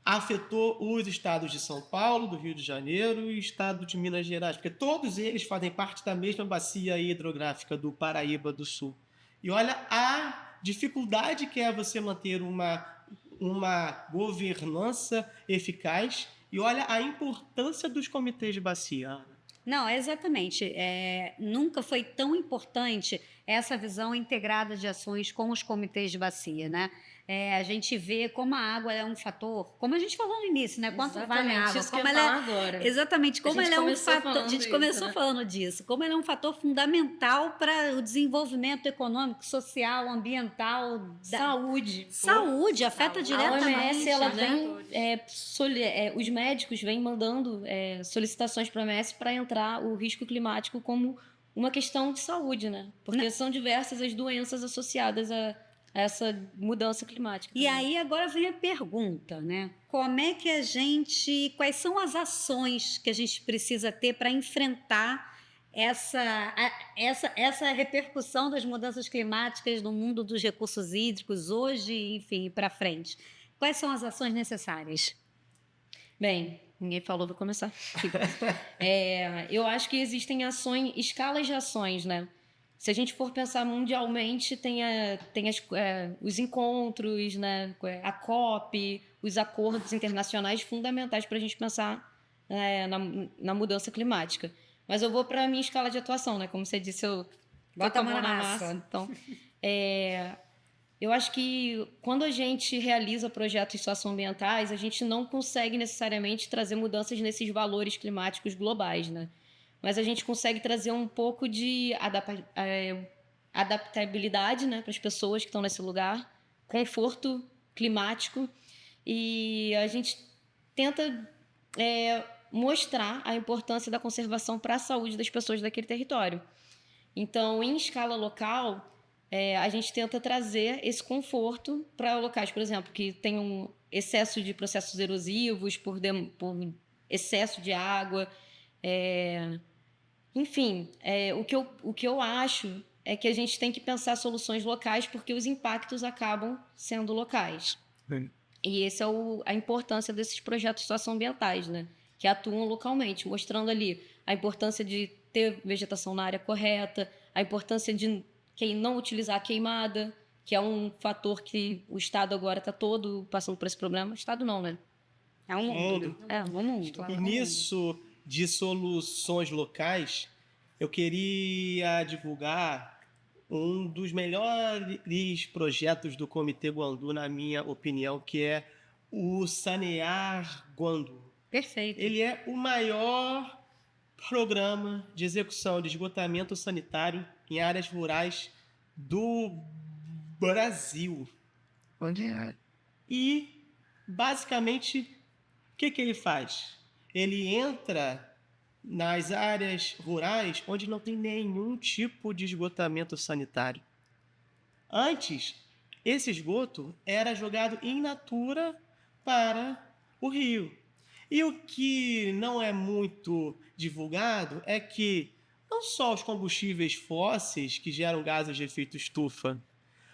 afetou os estados de São Paulo, do Rio de Janeiro e o estado de Minas Gerais, porque todos eles fazem parte da mesma bacia hidrográfica do Paraíba do Sul. E olha a dificuldade que é você manter uma governança eficaz, e olha a importância dos comitês de bacia.
Não, exatamente. Nunca foi tão importante essa visão integrada de ações com os comitês de bacia, né? A gente vê como a água é um fator, como a gente falou no início, né? Quanto vale a água?
Isso como que eu ia falar agora.
Exatamente, como ela é um fator. A gente começou
né?
falando disso, como ela é um fator fundamental para o desenvolvimento econômico, social, ambiental,
saúde.
Saúde, afeta diretamente.
A OMS, ela
né?
os médicos vêm mandando solicitações para a OMS para entrar o risco climático como uma questão de saúde, né? Porque são diversas as doenças associadas a essa mudança climática.
E aí agora vem a pergunta, né? Como é que quais são as ações que a gente precisa ter para enfrentar essa repercussão das mudanças climáticas no mundo dos recursos hídricos hoje, enfim, para frente? Quais são as ações necessárias?
Bem, ninguém falou, vou começar. Eu acho que existem escalas de ações, né? Se a gente for pensar mundialmente, tem os encontros, né? A COP, os acordos internacionais fundamentais para a gente pensar na mudança climática. Mas eu vou para a minha escala de atuação, né? Como você disse, eu
Bota a mão na massa.
Então, eu acho que quando a gente realiza projetos socioambientais, a gente não consegue necessariamente trazer mudanças nesses valores climáticos globais, né? Mas a gente consegue trazer um pouco de adaptabilidade, né, para as pessoas que estão nesse lugar, conforto climático, e a gente tenta mostrar a importância da conservação para a saúde das pessoas daquele território. Então, em escala local, a gente tenta trazer esse conforto para locais, por exemplo, que tem um excesso de processos erosivos por excesso de água. Enfim, o que eu acho é que a gente tem que pensar soluções locais porque os impactos acabam sendo locais.
Sim.
E essa é a importância desses projetos socioambientais, né? Que atuam localmente, mostrando ali a importância de ter vegetação na área correta, a importância de não utilizar a queimada, que é um fator que o Estado agora está todo passando por esse problema. Estado não, né?
É um mundo.
É um mundo.
E nisso de soluções locais, eu queria divulgar um dos melhores projetos do Comitê Guandu, na minha opinião, que é o Sanear Guandu.
Perfeito.
Ele é o maior programa de execução de esgotamento sanitário em áreas rurais do Brasil. E, basicamente, o que ele faz? Ele entra nas áreas rurais onde não tem nenhum tipo de esgotamento sanitário. Antes, esse esgoto era jogado in natura para o rio. E o que não é muito divulgado é que não só os combustíveis fósseis que geram gases de efeito estufa,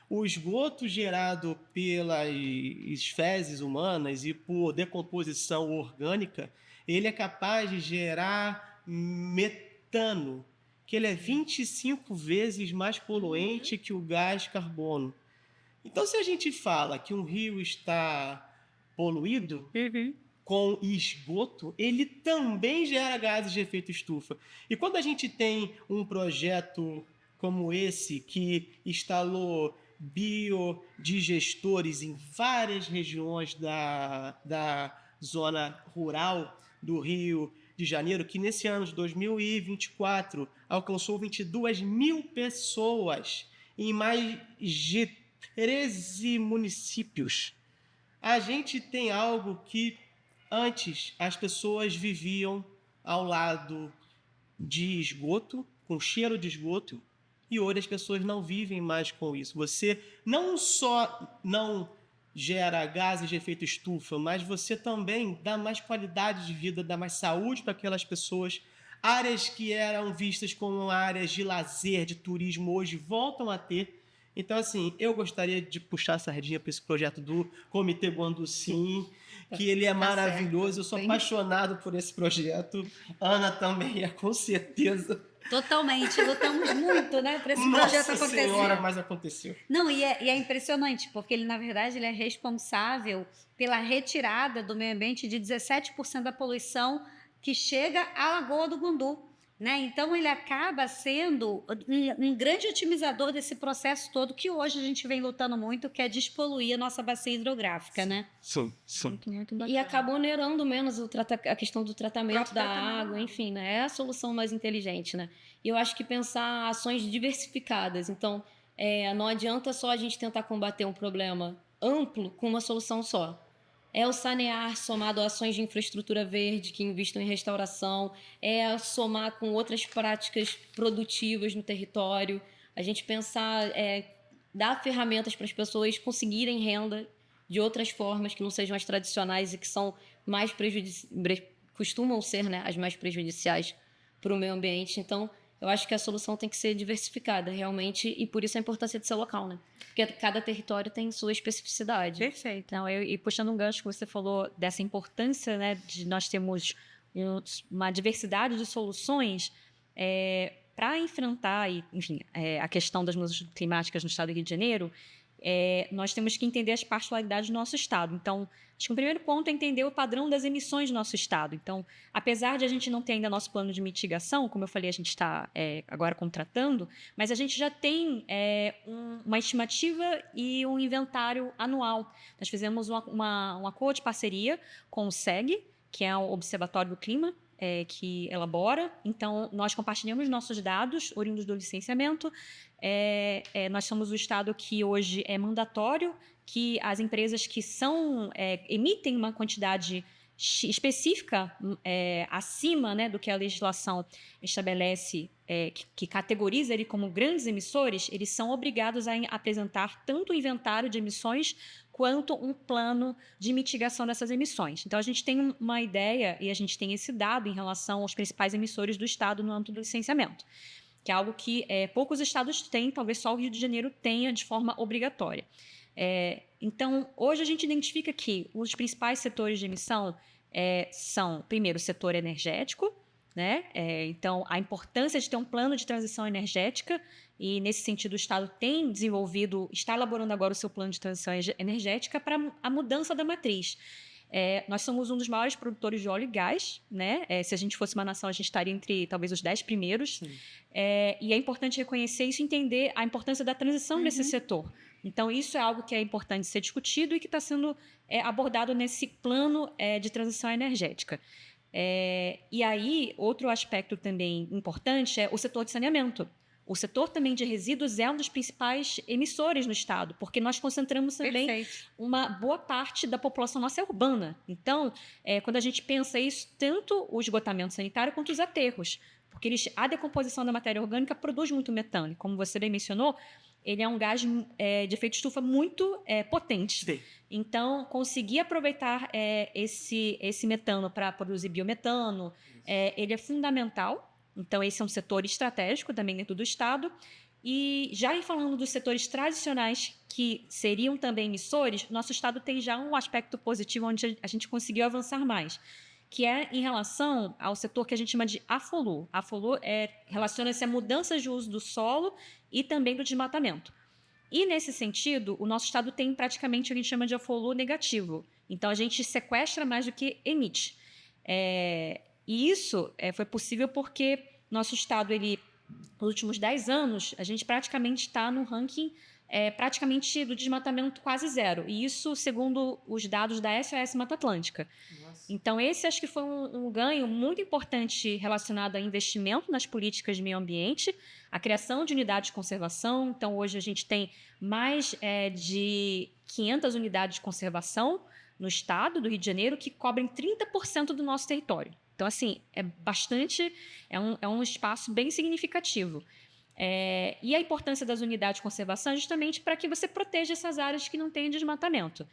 o esgoto gerado pelas fezes humanas e por decomposição orgânica, ele é capaz de gerar metano, que ele é 25 vezes mais poluente que o gás carbono. Então, se a gente fala que um rio está poluído, com esgoto, ele também gera gases de efeito estufa. E quando a gente tem um projeto como esse, que instalou biodigestores em várias regiões da zona rural do Rio de Janeiro, que nesse ano de 2024 alcançou 22 mil pessoas em mais de 13 municípios. A gente tem algo que antes as pessoas viviam ao lado de esgoto, com cheiro de esgoto, e hoje as pessoas não vivem mais com isso. Você não só não gera gases de efeito estufa, mas você também dá mais qualidade de vida, dá mais saúde para aquelas pessoas. Áreas que eram vistas como áreas de lazer, de turismo, hoje voltam a ter. Então, assim, eu gostaria de puxar a sardinha para esse projeto do Comitê Guandu, sim, que ele é maravilhoso. Eu sou apaixonado por esse projeto. Ana também é, com certeza.
Totalmente. Lutamos muito, né, para esse projeto acontecer.
Nossa Senhora, mas aconteceu.
Não, e é impressionante, porque ele, na verdade, ele é responsável pela retirada do meio ambiente de 17% da poluição que chega à Lagoa do Guandu. Né? Então, ele acaba sendo um grande otimizador desse processo todo que hoje a gente vem lutando muito, que é despoluir a nossa bacia hidrográfica, né?
Sim.
E acaba onerando menos a questão do tratamento da água, enfim, né? É a solução mais inteligente, né? E eu acho que pensar ações diversificadas. Então, não adianta só a gente tentar combater um problema amplo com uma solução só. É o sanear somado a ações de infraestrutura verde que investam em restauração, é somar com outras práticas produtivas no território, a gente pensar, dar ferramentas para as pessoas conseguirem renda de outras formas que não sejam as tradicionais e que são mais costumam ser, né, as mais prejudiciais para o meio ambiente. Então, eu acho que a solução tem que ser diversificada, realmente, e por isso a importância de ser local, né? Porque cada território tem sua especificidade.
Perfeito. Então, e puxando um gancho que você falou dessa importância, né, de nós termos uma diversidade de soluções para enfrentar, enfim, a questão das mudanças climáticas no estado do Rio de Janeiro, nós temos que entender as particularidades do nosso estado. Então, acho que o primeiro ponto é entender o padrão das emissões do nosso estado. Então, apesar de a gente não ter ainda nosso plano de mitigação, como eu falei, a gente está agora contratando, mas a gente já tem uma estimativa e um inventário anual. Nós fizemos um acordo de parceria com o SEG, que é o Observatório do Clima, que elabora. Então, nós compartilhamos nossos dados oriundos do licenciamento. Nós somos o estado que hoje é mandatório que as empresas que emitem uma quantidade específica acima, né, do que a legislação estabelece, que categoriza ele como grandes emissores, eles são obrigados a apresentar tanto o inventário de emissões quanto um plano de mitigação dessas emissões. Então, a gente tem uma ideia e a gente tem esse dado em relação aos principais emissores do estado no âmbito do licenciamento, que é algo que poucos estados têm, talvez só o Rio de Janeiro tenha de forma obrigatória. Então, hoje a gente identifica que os principais setores de emissão são, primeiro, o setor energético, né? Então, a importância de ter um plano de transição energética, e nesse sentido o Estado tem desenvolvido, está elaborando agora o seu plano de transição energética para a mudança da matriz. Nós somos um dos maiores produtores de óleo e gás, né? Se a gente fosse uma nação, a gente estaria entre talvez os 10 primeiros. E é importante reconhecer isso e entender a importância da transição desse setor. Então, isso é algo que é importante ser discutido e que está sendo abordado nesse plano de transição energética. E aí, outro aspecto também importante é o setor de saneamento. O setor também de resíduos é um dos principais emissores no estado, porque nós concentramos também uma boa parte da população nossa é urbana. Então, quando a gente pensa isso, tanto o esgotamento sanitário quanto os aterros, porque a decomposição da matéria orgânica produz muito metano. E como você bem mencionou, ele é um gás de efeito estufa muito potente.
Sim.
Então, conseguir aproveitar esse metano para produzir biometano, ele é fundamental. Então, esse é um setor estratégico também dentro do Estado. E já falando dos setores tradicionais, que seriam também emissores, nosso Estado tem já um aspecto positivo onde a gente conseguiu avançar mais, que é em relação ao setor que a gente chama de AFOLU. AFOLU relaciona-se a mudanças de uso do solo e também do desmatamento. E, nesse sentido, o nosso Estado tem praticamente o que a gente chama de AFOLU negativo. Então, a gente sequestra mais do que emite. E isso foi possível porque nosso Estado, nos últimos 10 anos, a gente praticamente está no ranking praticamente do desmatamento quase zero. E isso segundo os dados da SOS Mata Atlântica.
Nossa.
Então, esse acho que foi um ganho muito importante relacionado a investimento nas políticas de meio ambiente, a criação de unidades de conservação. Então, hoje a gente tem mais de 500 unidades de conservação no estado do Rio de Janeiro que cobrem 30% do nosso território. Então, assim, é um espaço bem significativo. E a importância das unidades de conservação é justamente para que você proteja essas áreas que não têm desmatamento.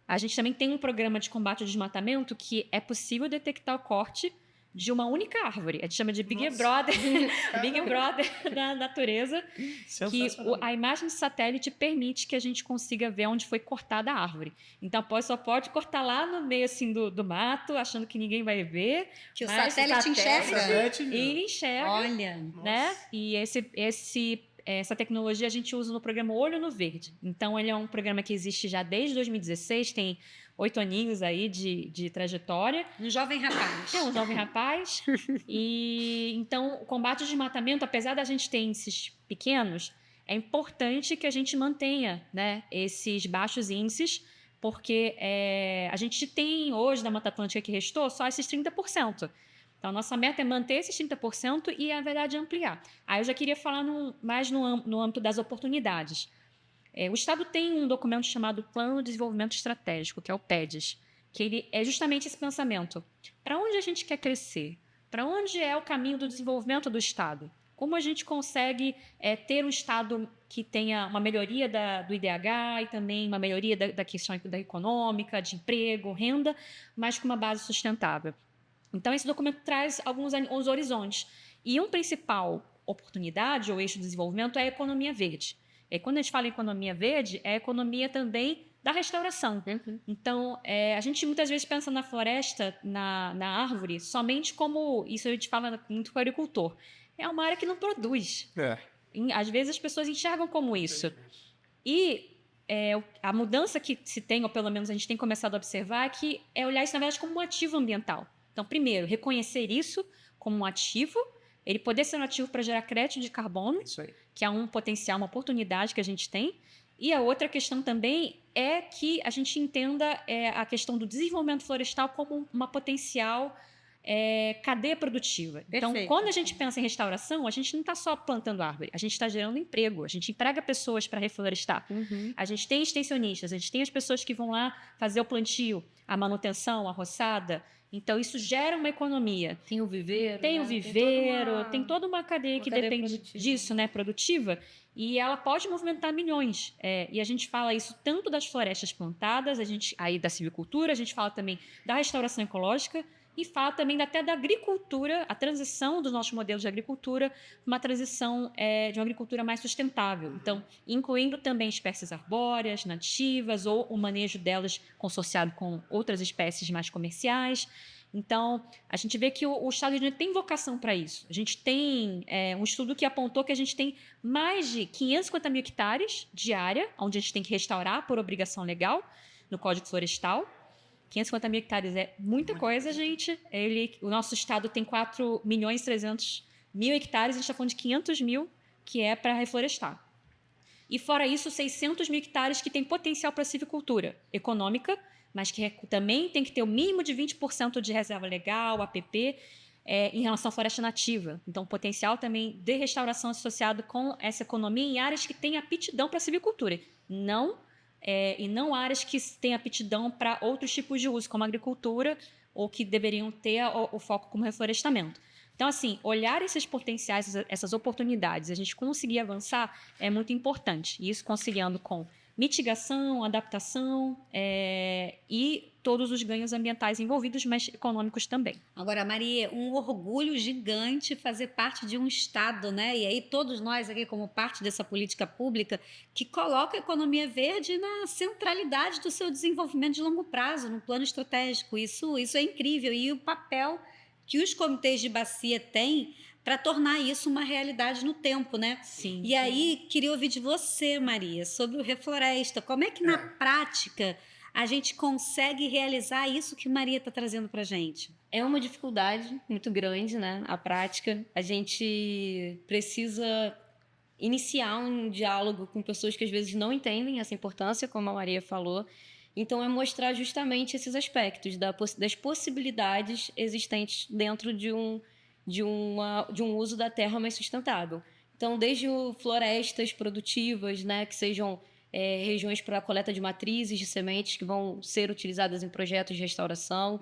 A gente também tem um programa de combate ao desmatamento que é possível detectar o corte de uma única árvore. A gente chama de Big Brother, Big Brother da natureza, que a imagem de satélite permite que a gente consiga ver onde foi cortada a árvore. Então, só pode cortar lá no meio assim, do mato, achando que ninguém vai ver.
Que o satélite enxerga.
E ele enxerga.
Olha.
Né? E essa tecnologia a gente usa no programa Olho no Verde. Então, ele é um programa que existe já desde 2016, tem 8 aninhos aí de trajetória.
Um jovem rapaz.
Um jovem rapaz. E então, o combate ao desmatamento, apesar da gente ter índices pequenos, é importante que a gente mantenha, né, esses baixos índices, porque a gente tem hoje, da Mata Atlântica que restou, só esses 30%. Então, a nossa meta é manter esses 30% e, na verdade, ampliar. Aí eu já queria falar mais no âmbito das oportunidades. O Estado tem um documento chamado Plano de Desenvolvimento Estratégico, que é o PEDES, que ele é justamente esse pensamento. Para onde a gente quer crescer? Para onde é o caminho do desenvolvimento do Estado? Como a gente consegue ter um Estado que tenha uma melhoria do IDH e também uma melhoria da questão da econômica, de emprego, renda, mas com uma base sustentável? Então, esse documento traz alguns horizontes. E uma principal oportunidade ou eixo de desenvolvimento é a economia verde. E quando a gente fala em economia verde, é a economia também da restauração. Então, a gente muitas vezes pensa na floresta, na árvore, somente como, isso a gente fala muito com o agricultor, é uma área que não produz. Às vezes as pessoas enxergam como isso. E a mudança que se tem, ou pelo menos a gente tem começado a observar, que é olhar isso, na verdade, como um ativo ambiental. Então, primeiro, reconhecer isso como um ativo, ele poder ser um ativo para gerar crédito de carbono,
Isso aí.
que é um potencial, uma oportunidade que a gente tem. E a outra questão também é que a gente entenda a questão do desenvolvimento florestal como uma potencial cadeia produtiva. Então,
Perfeito.
quando a gente pensa em restauração, a gente não está só plantando árvore, a gente está gerando emprego, a gente emprega pessoas para reflorestar. A gente tem extensionistas, a gente tem as pessoas que vão lá fazer o plantio, a manutenção, a roçada. Então, isso gera uma economia.
Tem o viveiro.
Tem
né?
o viveiro, tem toda uma cadeia
uma
que
cadeia
depende
produtiva.
disso, né, produtiva, e ela pode movimentar milhões. E a gente fala isso tanto das florestas plantadas, aí da silvicultura, a gente fala também da restauração ecológica e fala também até da agricultura, a transição dos nossos modelos de agricultura, uma transição de uma agricultura mais sustentável. Então, incluindo também espécies arbóreas, nativas, ou o manejo delas consorciado com outras espécies mais comerciais. Então, a gente vê que o Estado de Janeiro tem vocação para isso. A gente tem um estudo que apontou que a gente tem mais de 550 mil hectares de área, onde a gente tem que restaurar por obrigação legal, no Código Florestal. 550 mil hectares é muita coisa, gente. O nosso estado tem 4.300.000 hectares, a gente está falando de 500 mil, que é para reflorestar. E fora isso, 600 mil hectares que tem potencial para silvicultura econômica, mas que também tem que ter o mínimo de 20% de reserva legal, APP, em relação à floresta nativa. Então, potencial também de restauração associado com essa economia em áreas que têm aptidão para silvicultura. E não áreas que têm aptidão para outros tipos de uso, como agricultura, ou que deveriam ter o foco como reflorestamento. Então, assim, olhar esses potenciais, essas oportunidades, a gente conseguir avançar é muito importante. E isso conciliando com mitigação, adaptação e todos os ganhos ambientais envolvidos, mas econômicos também.
Agora, Maria, um orgulho gigante fazer parte de um Estado, né? E aí todos nós aqui, como parte dessa política pública, que coloca a economia verde na centralidade do seu desenvolvimento de longo prazo, no plano estratégico. Isso é incrível. E o papel que os comitês de bacia têm para tornar isso uma realidade no tempo, né?
Sim.
E aí, queria ouvir de você, Maria, sobre o Refloresta. Como é que, na prática, a gente consegue realizar isso que Maria está trazendo para a gente?
É uma dificuldade muito grande, né? A prática. A gente precisa iniciar um diálogo com pessoas que às vezes não entendem essa importância, como a Maria falou. Então, é mostrar justamente esses aspectos das possibilidades existentes dentro de um uso da terra mais sustentável. Então, desde florestas produtivas, né, que sejam regiões para a coleta de matrizes de sementes que vão ser utilizadas em projetos de restauração,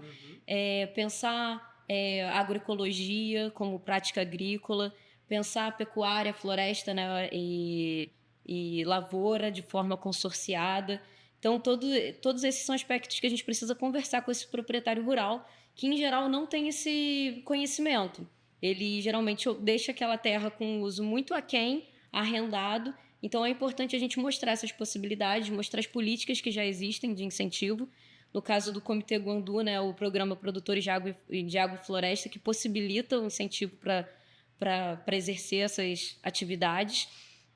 pensar agroecologia como prática agrícola, pensar pecuária, floresta, né, e lavoura de forma consorciada. Então, todos esses são aspectos que a gente precisa conversar com esse proprietário rural, que, em geral, não tem esse conhecimento. Ele, geralmente, deixa aquela terra com uso muito aquém, arrendado. Então, é importante a gente mostrar essas possibilidades, mostrar as políticas que já existem de incentivo. No caso do Comitê Guandu, né, o Programa Produtores de Água e Floresta, que possibilita o incentivo para exercer essas atividades.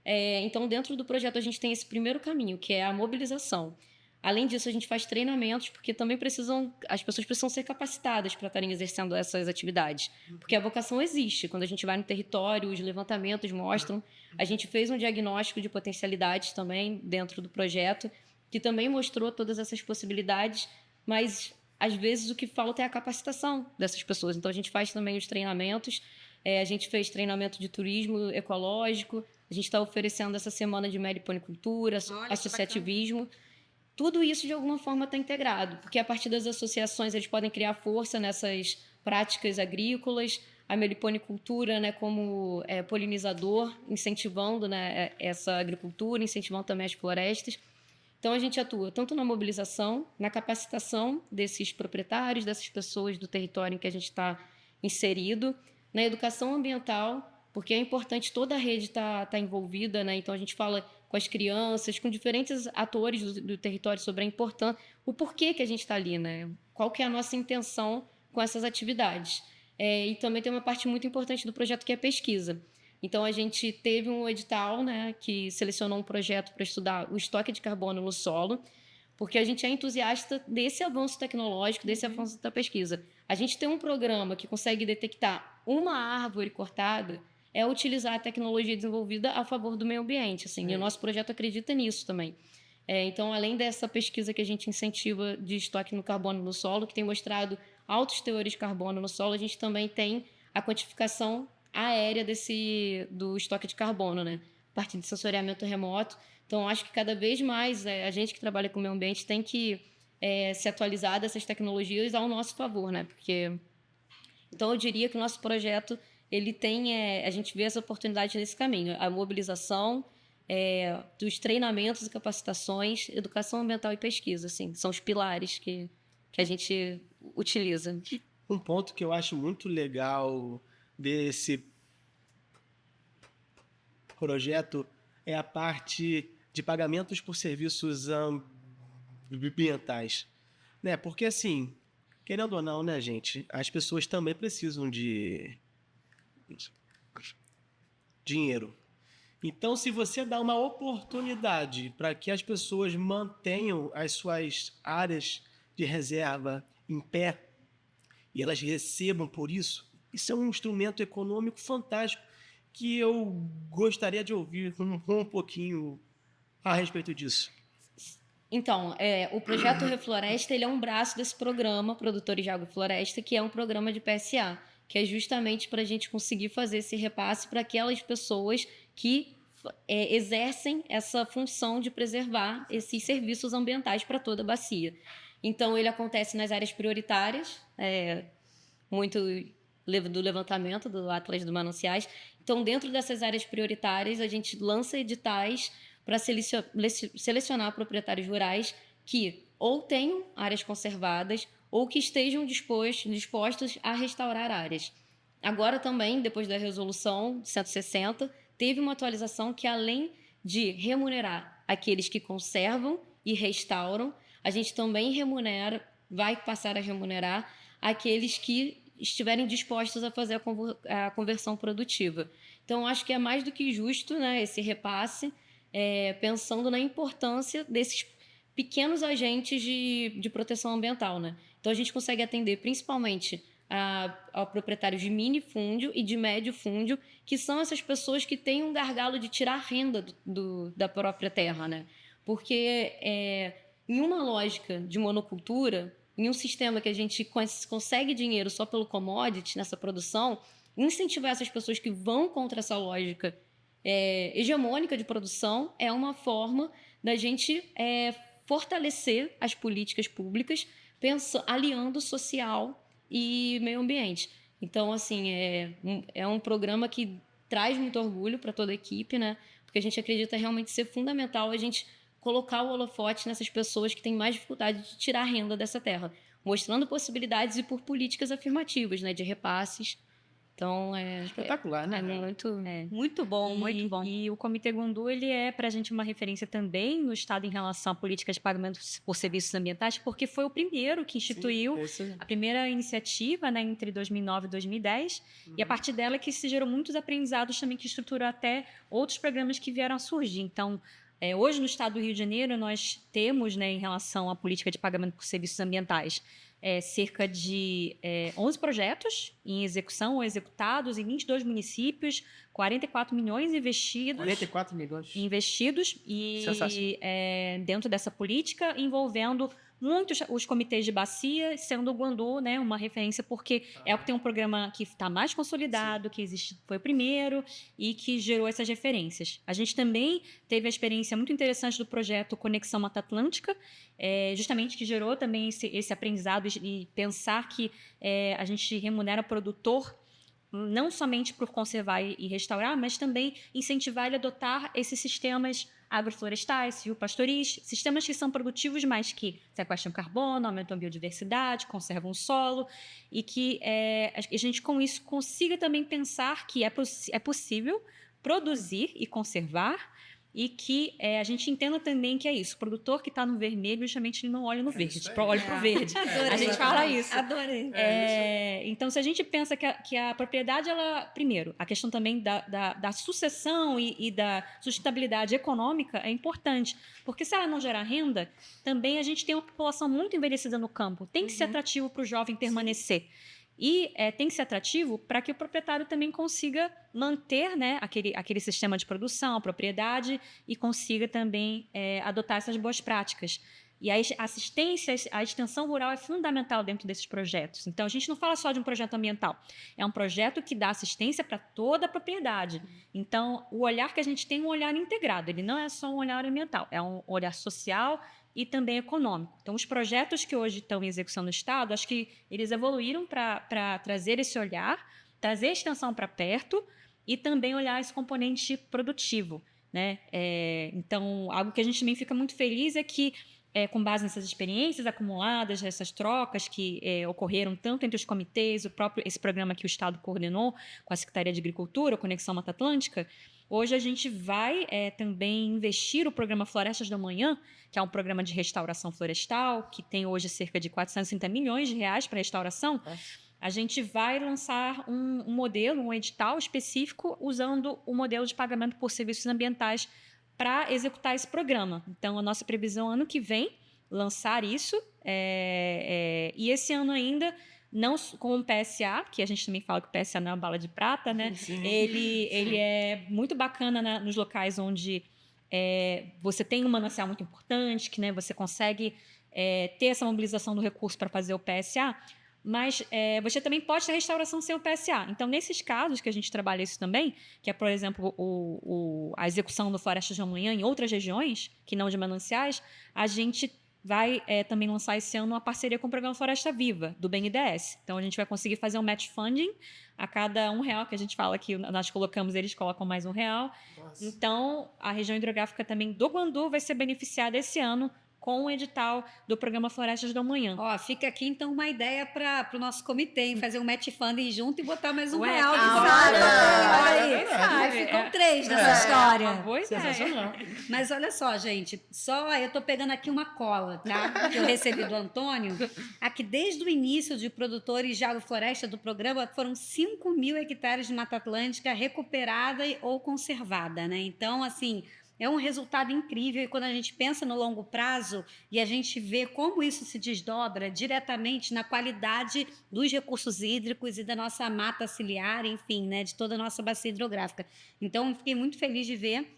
Então, dentro do projeto, a gente tem esse primeiro caminho, que é a mobilização. Além disso, a gente faz treinamentos, porque também as pessoas precisam ser capacitadas para estarem exercendo essas atividades. Porque a vocação existe. Quando a gente vai no território, os levantamentos mostram. A gente fez um diagnóstico de potencialidades também dentro do projeto, que também mostrou todas essas possibilidades, mas, às vezes, o que falta é a capacitação dessas pessoas. Então, a gente faz também os treinamentos. A gente fez treinamento de turismo ecológico. A gente está oferecendo essa semana de meliponicultura, associativismo. Tudo isso, de alguma forma, está integrado, porque a partir das associações eles podem criar força nessas práticas agrícolas, a meliponicultura, né, como polinizador, incentivando, né, essa agricultura, incentivando também as florestas. Então, a gente atua tanto na mobilização, na capacitação desses proprietários, dessas pessoas do território em que a gente está inserido, na educação ambiental, porque é importante toda a rede estar envolvida, né? Então, a gente fala com as crianças, com diferentes atores do território sobre a importância, o porquê que a gente está ali, né? Qual que é a nossa intenção com essas atividades. E também tem uma parte muito importante do projeto que é a pesquisa. Então, a gente teve um edital, né, que selecionou um projeto para estudar o estoque de carbono no solo, porque a gente é entusiasta desse avanço tecnológico, desse avanço da pesquisa. A gente tem um programa que consegue detectar uma árvore cortada, é utilizar a tecnologia desenvolvida a favor do meio ambiente, assim, e o nosso projeto acredita nisso também. Então, além dessa pesquisa que a gente incentiva de estoque no carbono no solo, que tem mostrado altos teores de carbono no solo, a gente também tem a quantificação aérea do estoque de carbono, né? A partir de sensoriamento remoto. Então, acho que cada vez mais a gente que trabalha com o meio ambiente tem que se atualizar dessas tecnologias ao nosso favor, né? Porque... Então, eu diria que o nosso projeto, ele tem... a gente vê as oportunidades nesse caminho. A mobilização dos treinamentos e capacitações, educação ambiental e pesquisa, assim, são os pilares que a gente utiliza.
Um ponto que eu acho muito legal desse projeto é a parte de pagamentos por serviços ambientais, né? Porque assim, querendo ou não, né, gente, as pessoas também precisam de dinheiro. Então, se você dá uma oportunidade para que as pessoas mantenham as suas áreas de reserva em pé e elas recebam por isso, isso é um instrumento econômico fantástico que eu gostaria de ouvir um pouquinho a respeito disso.
Então, o projeto Refloresta, ele é um braço desse programa Produtores de Água e Floresta, que é um programa de PSA, que é justamente para a gente conseguir fazer esse repasse para aquelas pessoas que exercem essa função de preservar esses serviços ambientais para toda a bacia. Então, ele acontece nas áreas prioritárias, muito do levantamento do Atlas dos Mananciais. Então, dentro dessas áreas prioritárias, a gente lança editais para selecionar proprietários rurais que ou tenham áreas conservadas ou que estejam dispostos a restaurar áreas. Agora também, depois da resolução 160, teve uma atualização que, além de remunerar aqueles que conservam e restauram, a gente também vai passar a remunerar aqueles que estiverem dispostos a fazer a conversão produtiva. Então, acho que é mais do que justo, né, esse repasse, pensando na importância desses pequenos agentes de proteção ambiental, né? Então, a gente consegue atender principalmente a proprietários de minifúndio e de médio fúndio, que são essas pessoas que têm um gargalo de tirar renda da própria terra, né? Porque em uma lógica de monocultura, em um sistema que a gente consegue dinheiro só pelo commodity nessa produção, incentivar essas pessoas que vão contra essa lógica hegemônica de produção é uma forma da gente fortalecer as políticas públicas, aliando social e meio ambiente. Então, assim, é um programa que traz muito orgulho para toda a equipe, né? Porque a gente acredita realmente ser fundamental a gente colocar o holofote nessas pessoas que têm mais dificuldade de tirar a renda dessa terra, mostrando possibilidades e por políticas afirmativas, né, de repasses. Então,
espetacular, né?
Muito bom, muito bom.
E o Comitê Gundu, ele é para a gente uma referência também no Estado em relação à política de pagamentos por serviços ambientais, porque foi o primeiro que instituiu a primeira iniciativa, né, entre 2009 e 2010, e a partir dela que se gerou muitos aprendizados também que estruturou até outros programas que vieram a surgir. Então, hoje no Estado do Rio de Janeiro, nós temos, né, em relação à política de pagamento por serviços ambientais, cerca de 11 projetos em execução ou executados em 22 municípios, 44 milhões investidos.
44 milhões.
Investidos e dentro dessa política, envolvendo muitos os comitês de bacia, sendo o Guandu, né, uma referência, porque é o que tem um programa que está mais consolidado, que existe, foi o primeiro e que gerou essas referências. A gente também teve a experiência muito interessante do projeto Conexão Mata Atlântica, justamente que gerou também esse aprendizado e pensar que a gente remunera o produtor não somente por conservar e restaurar, mas também incentivar ele a adotar esses sistemas agroflorestais, silvopastoris, sistemas que são produtivos, mas que sequestram carbono, aumentam a biodiversidade, conservam o solo, e que a gente, com isso, consiga também pensar que é possível produzir e conservar e que a gente entenda também que é isso. O produtor que está no vermelho, justamente, ele não olha no verde, olha para o verde. A gente fala isso.
Adorei.
Então, se a gente pensa que a propriedade, ela, primeiro, a questão também da sucessão e da sustentabilidade econômica é importante, porque se ela não gerar renda, também a gente tem uma população muito envelhecida no campo. Tem que ser atrativo para o jovem permanecer. E tem que ser atrativo para que o proprietário também consiga manter, né, aquele sistema de produção, a propriedade, e consiga também adotar essas boas práticas. E a assistência, a extensão rural é fundamental dentro desses projetos. Então, a gente não fala só de um projeto ambiental. É um projeto que dá assistência para toda a propriedade. Então, o olhar que a gente tem é um olhar integrado. Ele não é só um olhar ambiental, é um olhar social e também econômico. Então, os projetos que hoje estão em execução no Estado, acho que eles evoluíram para trazer esse olhar, trazer a extensão para perto e também olhar esse componente produtivo, né? Então, algo que a gente também fica muito feliz é que, com base nessas experiências acumuladas, essas trocas que ocorreram tanto entre os comitês, esse programa que o Estado coordenou com a Secretaria de Agricultura, Conexão Mata Atlântica, hoje a gente vai também investir o programa Florestas do Amanhã, que é um programa de restauração florestal, que tem hoje cerca de 430 milhões de reais para restauração. A gente vai lançar um modelo, um edital específico, usando o modelo de pagamento por serviços ambientais para executar esse programa. Então, a nossa previsão ano que vem, lançar isso, e esse ano ainda, não com o PSA, que a gente também fala que o PSA não é uma bala de prata, né? Ele é muito bacana nos locais onde você tem um manancial muito importante, que, né, você consegue ter essa mobilização do recurso para fazer o PSA, mas você também pode ter restauração sem o PSA. Então, nesses casos que a gente trabalha isso também, que é, por exemplo, a execução do Florestas de Amanhã em outras regiões, que não de mananciais, a gente vai também lançar esse ano uma parceria com o programa Floresta Viva, do BNDES. Então, a gente vai conseguir fazer um match funding a cada R$1 que a gente fala que nós colocamos, eles colocam mais R$1.
Nossa.
Então, a região hidrográfica também do Guandu vai ser beneficiada esse ano com o edital do programa Florestas do Amanhã.
Ó, fica aqui então uma ideia para o nosso comitê, hein? Fazer um match funding junto e botar mais R$1 de
olha
aí. Aí ficam 3 nessa
Uma
história.
boa ideia.
Sensacional.
Mas olha só, gente, eu tô pegando aqui uma cola, tá? Que eu recebi do Antônio. Aqui, desde o início de produtores de agrofloresta do programa, foram 5.000 hectares de Mata Atlântica recuperada ou conservada, né? Então, assim, é um resultado incrível, e quando a gente pensa no longo prazo e a gente vê como isso se desdobra diretamente na qualidade dos recursos hídricos e da nossa mata ciliar, enfim, né, de toda a nossa bacia hidrográfica. Então, eu fiquei muito feliz de ver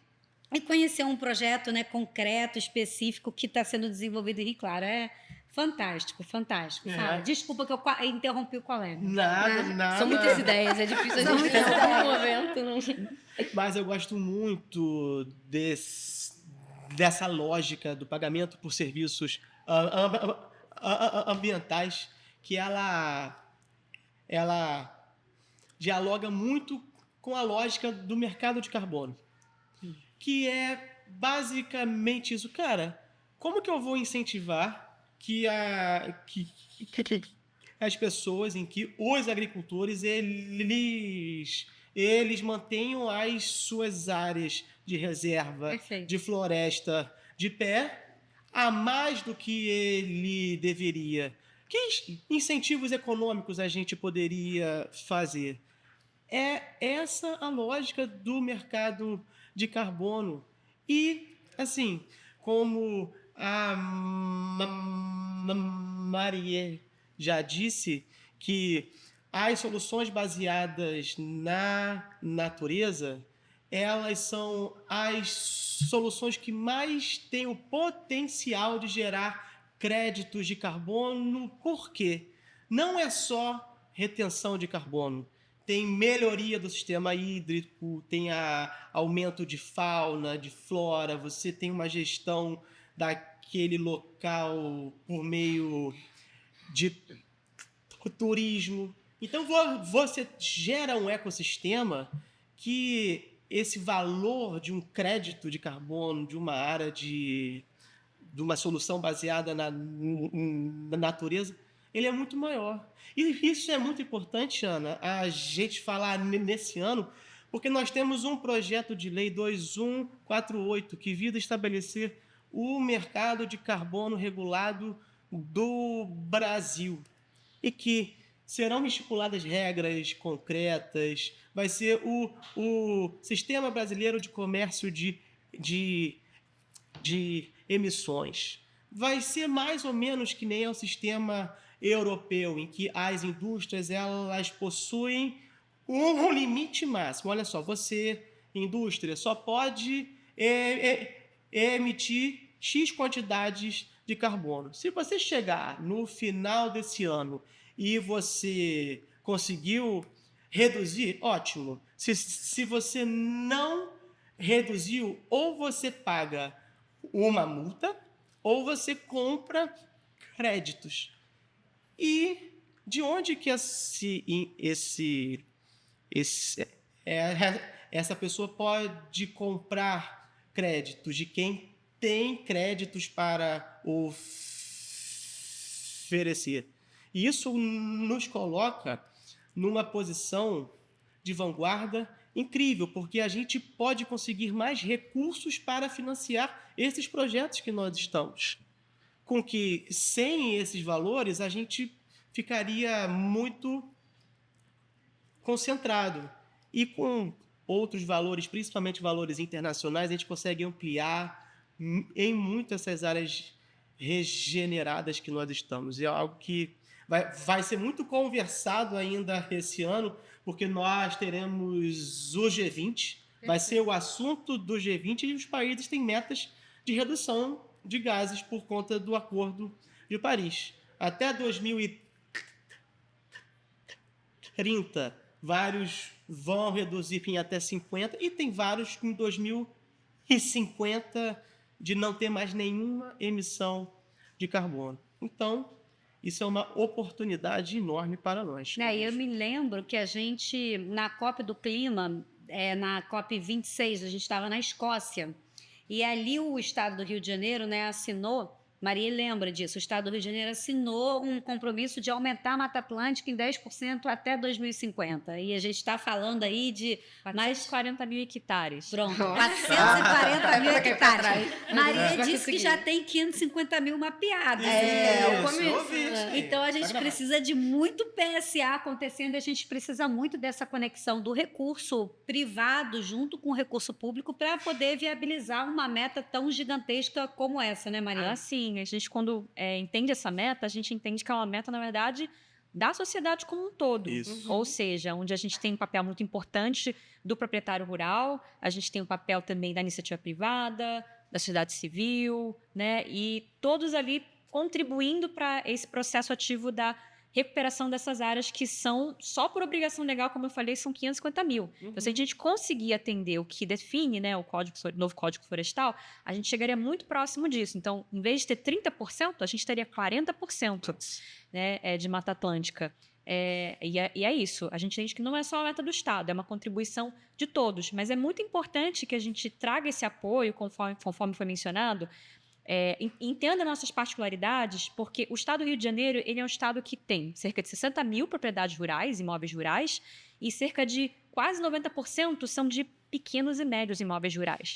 e conhecer um projeto, né, concreto, específico, que está sendo desenvolvido em Rio Claro. É fantástico, fantástico. Fala. Desculpa que eu interrompi o colega.
Nada.
São muitas ideias, é difícil a gente pensar no momento.
Mas eu gosto muito dessa lógica do pagamento por serviços ambientais, que ela dialoga muito com a lógica do mercado de carbono, que é basicamente isso. Cara, como que eu vou incentivar que as pessoas, em que os agricultores, eles mantenham as suas áreas de reserva,
Perfeito.
de floresta de pé, a mais do que ele deveria? Que incentivos econômicos a gente poderia fazer? É essa a lógica do mercado de carbono. E, assim, como a Marie já disse, que as soluções baseadas na natureza, elas são as soluções que mais têm o potencial de gerar créditos de carbono. Por quê? Não é só retenção de carbono. Tem melhoria do sistema hídrico, tem aumento de fauna, de flora, você tem uma gestão daquele local por meio de turismo. Então, você gera um ecossistema que esse valor de um crédito de carbono, de uma área de uma solução baseada na natureza, ele é muito maior. E isso é muito importante, Ana, a gente falar nesse ano, Porque nós temos um projeto de lei 2148 que visa estabelecer o mercado de carbono regulado do Brasil e que serão estipuladas regras concretas, vai ser o Sistema Brasileiro de Comércio de Emissões. Vai ser mais ou menos que nem o sistema europeu, em que as indústrias elas possuem um limite máximo. Olha só, você, indústria, só pode emitir X quantidades de carbono. Se você chegar no final desse ano e você conseguiu reduzir, ótimo. Se você não reduziu, ou você paga uma multa, ou você compra créditos. E de onde que essa pessoa pode comprar créditos? De quem tem créditos para oferecer. E isso nos coloca numa posição de vanguarda incrível, porque a gente pode conseguir mais recursos para financiar esses projetos que nós estamos. Com que, sem esses valores, a gente ficaria muito concentrado. E com outros valores, principalmente valores internacionais, a gente consegue ampliar em muitas essas áreas regeneradas que nós estamos. É algo que vai ser muito conversado ainda esse ano, porque nós teremos o G20, vai ser o assunto do G20 e os países têm metas de redução de gases por conta do Acordo de Paris. Até 2030, vários vão reduzir em até 50% e tem vários em 2050 de não ter mais nenhuma emissão de carbono. Então, isso é uma oportunidade enorme para nós.
Eu me lembro que a gente, na COP do Clima, na COP 26, a gente estava na Escócia, e ali o Estado do Rio de Janeiro assinou, Maria lembra disso, o Estado do Rio de Janeiro assinou um compromisso de aumentar a Mata Atlântica em 10% até 2050. E a gente está falando aí de mais
40 mil hectares.
Pronto, 440 mil hectares. Maria disse que já tem 550 mil mapeados. Então a gente precisa de muito PSA acontecendo e a gente precisa muito dessa conexão do recurso privado junto com o recurso público para poder viabilizar uma meta tão gigantesca como essa, né, Maria?
Sim, a gente quando entende essa meta, a gente entende que é uma meta, na verdade, da sociedade como um todo.
Isso.
Ou seja, onde a gente tem um papel muito importante do proprietário rural, a gente tem o papel também da iniciativa privada, da sociedade civil, né? E todos ali contribuindo para esse processo ativo da recuperação dessas áreas que são, só por obrigação legal, como eu falei, são 550 mil. Então, se a gente conseguir atender o que define, né, o novo Código Florestal, a gente chegaria muito próximo disso. Então, em vez de ter 30%, a gente teria 40%, né, de Mata Atlântica. E é isso. A gente entende que não é só a meta do Estado, é uma contribuição de todos. Mas é muito importante que a gente traga esse apoio, conforme foi mencionado, entenda nossas particularidades, porque o Estado do Rio de Janeiro ele é um estado que tem cerca de 60 mil propriedades rurais, imóveis rurais, e cerca de quase 90% são de pequenos e médios imóveis rurais,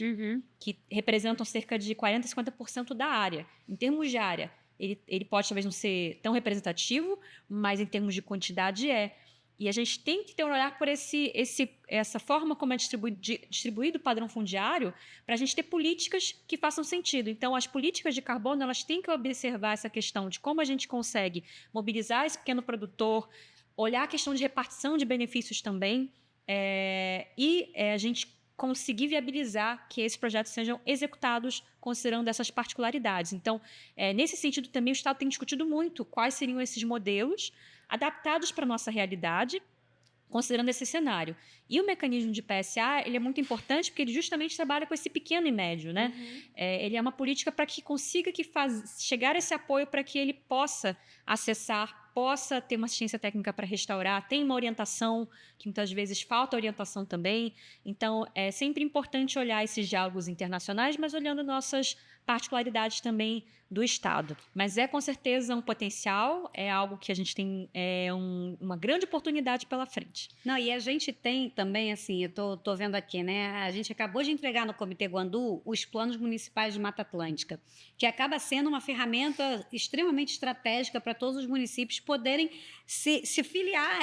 que representam cerca de 40% a 50% da área. Em termos de área, ele pode talvez não ser tão representativo, mas em termos de quantidade é. E a gente tem que ter um olhar por essa forma como é distribuído o padrão fundiário para a gente ter políticas que façam sentido. Então, as políticas de carbono elas têm que observar essa questão de como a gente consegue mobilizar esse pequeno produtor, olhar a questão de repartição de benefícios também, a gente conseguir viabilizar que esses projetos sejam executados considerando essas particularidades. Então, nesse sentido também o Estado tem discutido muito quais seriam esses modelos adaptados para a nossa realidade, considerando esse cenário. E o mecanismo de PSA ele é muito importante porque ele justamente trabalha com esse pequeno e médio. Né? Ele é uma política para que consiga chegar esse apoio para que ele possa acessar possa ter uma assistência técnica para restaurar, tem uma orientação, que muitas vezes falta orientação também. Então, é sempre importante olhar esses diálogos internacionais, mas olhando nossas particularidades também do Estado. Mas é com certeza um potencial, é algo que a gente tem uma grande oportunidade pela frente.
Não, e a gente tem também, assim, eu tô vendo aqui, né? A gente acabou de entregar no Comitê Guandu os planos municipais de Mata Atlântica, que acaba sendo uma ferramenta extremamente estratégica para todos os municípios poderem se filiar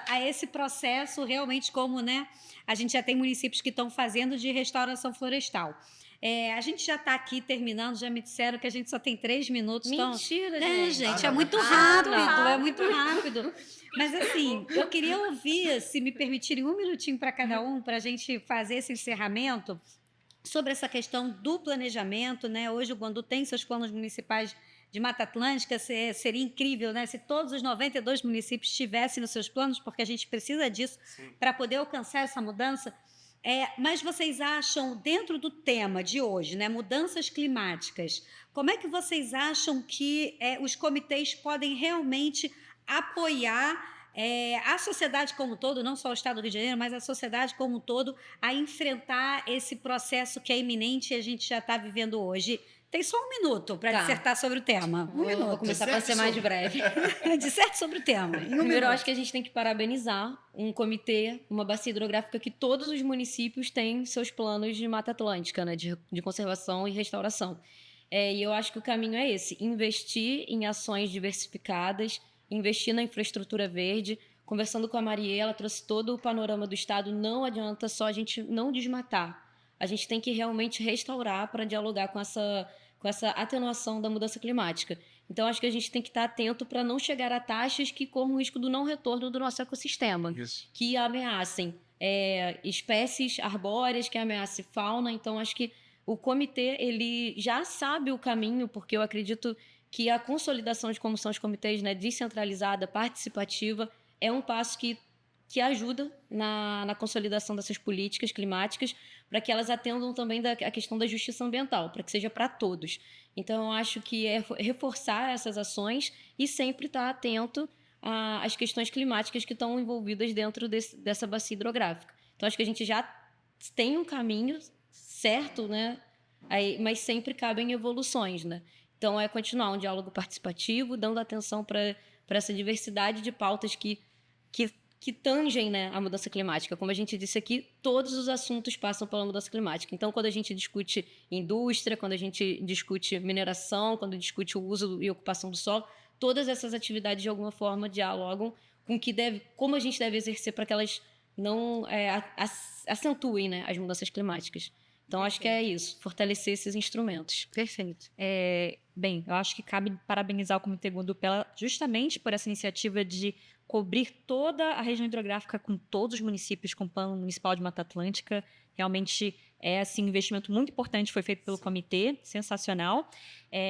a esse processo realmente como, né? A gente já tem municípios que estão fazendo de restauração florestal. A gente já está aqui terminando, já me disseram que a gente só tem 3 minutos.
Mentira,
então,
gente.
gente, é muito rápido, é muito rápido. Mas assim, eu queria ouvir, se me permitirem, 1 minutinho para cada um, para a gente fazer esse encerramento sobre essa questão do planejamento, né? Hoje o Guandu tem seus planos municipais de Mata Atlântica, seria incrível, né? Se todos os 92 municípios tivessem nos seus planos, porque a gente precisa disso para poder alcançar essa mudança. Mas vocês acham, dentro do tema de hoje, né, mudanças climáticas, como é que vocês acham que os comitês podem realmente apoiar a sociedade como um todo, não só o Estado do Rio de Janeiro, mas a sociedade como um todo, a enfrentar esse processo que é iminente e a gente já está vivendo hoje? Tem só 1 minuto para dissertar sobre o tema.
Vou começar para ser mais breve.
Disserte sobre o tema.
Primeiro, eu acho que a gente tem que parabenizar um comitê, uma bacia hidrográfica que todos os municípios têm seus planos de Mata Atlântica, né, de conservação e restauração. E eu acho que o caminho é esse: investir em ações diversificadas, investir na infraestrutura verde. Conversando com a Maria, ela trouxe todo o panorama do Estado. Não adianta só a gente não desmatar. A gente tem que realmente restaurar para dialogar com essa atenuação da mudança climática. Então, acho que a gente tem que estar atento para não chegar a taxas que corram o risco do não retorno do nosso ecossistema, que ameacem espécies arbóreas, que ameacem fauna. Então, acho que o comitê ele já sabe o caminho, porque eu acredito que a consolidação de como são os comitês, né, descentralizada, participativa, é um passo que ajuda na consolidação dessas políticas climáticas, para que elas atendam também a questão da justiça ambiental, para que seja para todos. Então, eu acho que é reforçar essas ações e sempre estar atento às questões climáticas que estão envolvidas dentro dessa bacia hidrográfica. Então, acho que a gente já tem um caminho certo, né? Mas sempre cabem evoluções, né? Então, é continuar um diálogo participativo, dando atenção para essa diversidade de pautas que tangem, né, a mudança climática. Como a gente disse aqui, todos os assuntos passam pela mudança climática. Então, quando a gente discute indústria, quando a gente discute mineração, quando discute o uso e ocupação do solo, todas essas atividades, de alguma forma, dialogam com como a gente deve exercer para que elas não acentuem, né, as mudanças climáticas. Então, acho que é isso, fortalecer esses instrumentos.
Perfeito. Bem, eu acho que cabe parabenizar o Comitê Guandu justamente por essa iniciativa de cobrir toda a região hidrográfica com todos os municípios com plano municipal de Mata Atlântica. Realmente é assim, um investimento muito importante, foi feito pelo comitê, sensacional.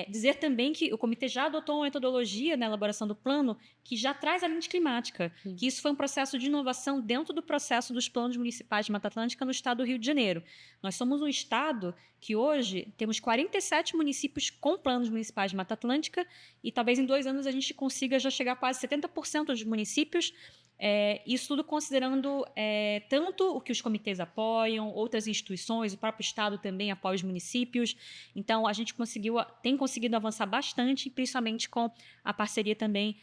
Dizer também que o comitê já adotou uma metodologia na elaboração do plano que já traz a lente climática, que isso foi um processo de inovação dentro do processo dos planos municipais de Mata Atlântica no estado do Rio de Janeiro. Nós somos um estado que hoje temos 47 municípios com planos municipais de Mata Atlântica e talvez em 2 anos a gente consiga já chegar a quase 70% dos municípios. Isso tudo considerando tanto o que os comitês apoiam, outras instituições, o próprio Estado também apoia os municípios. Então, a gente tem conseguido avançar bastante, principalmente com a parceria também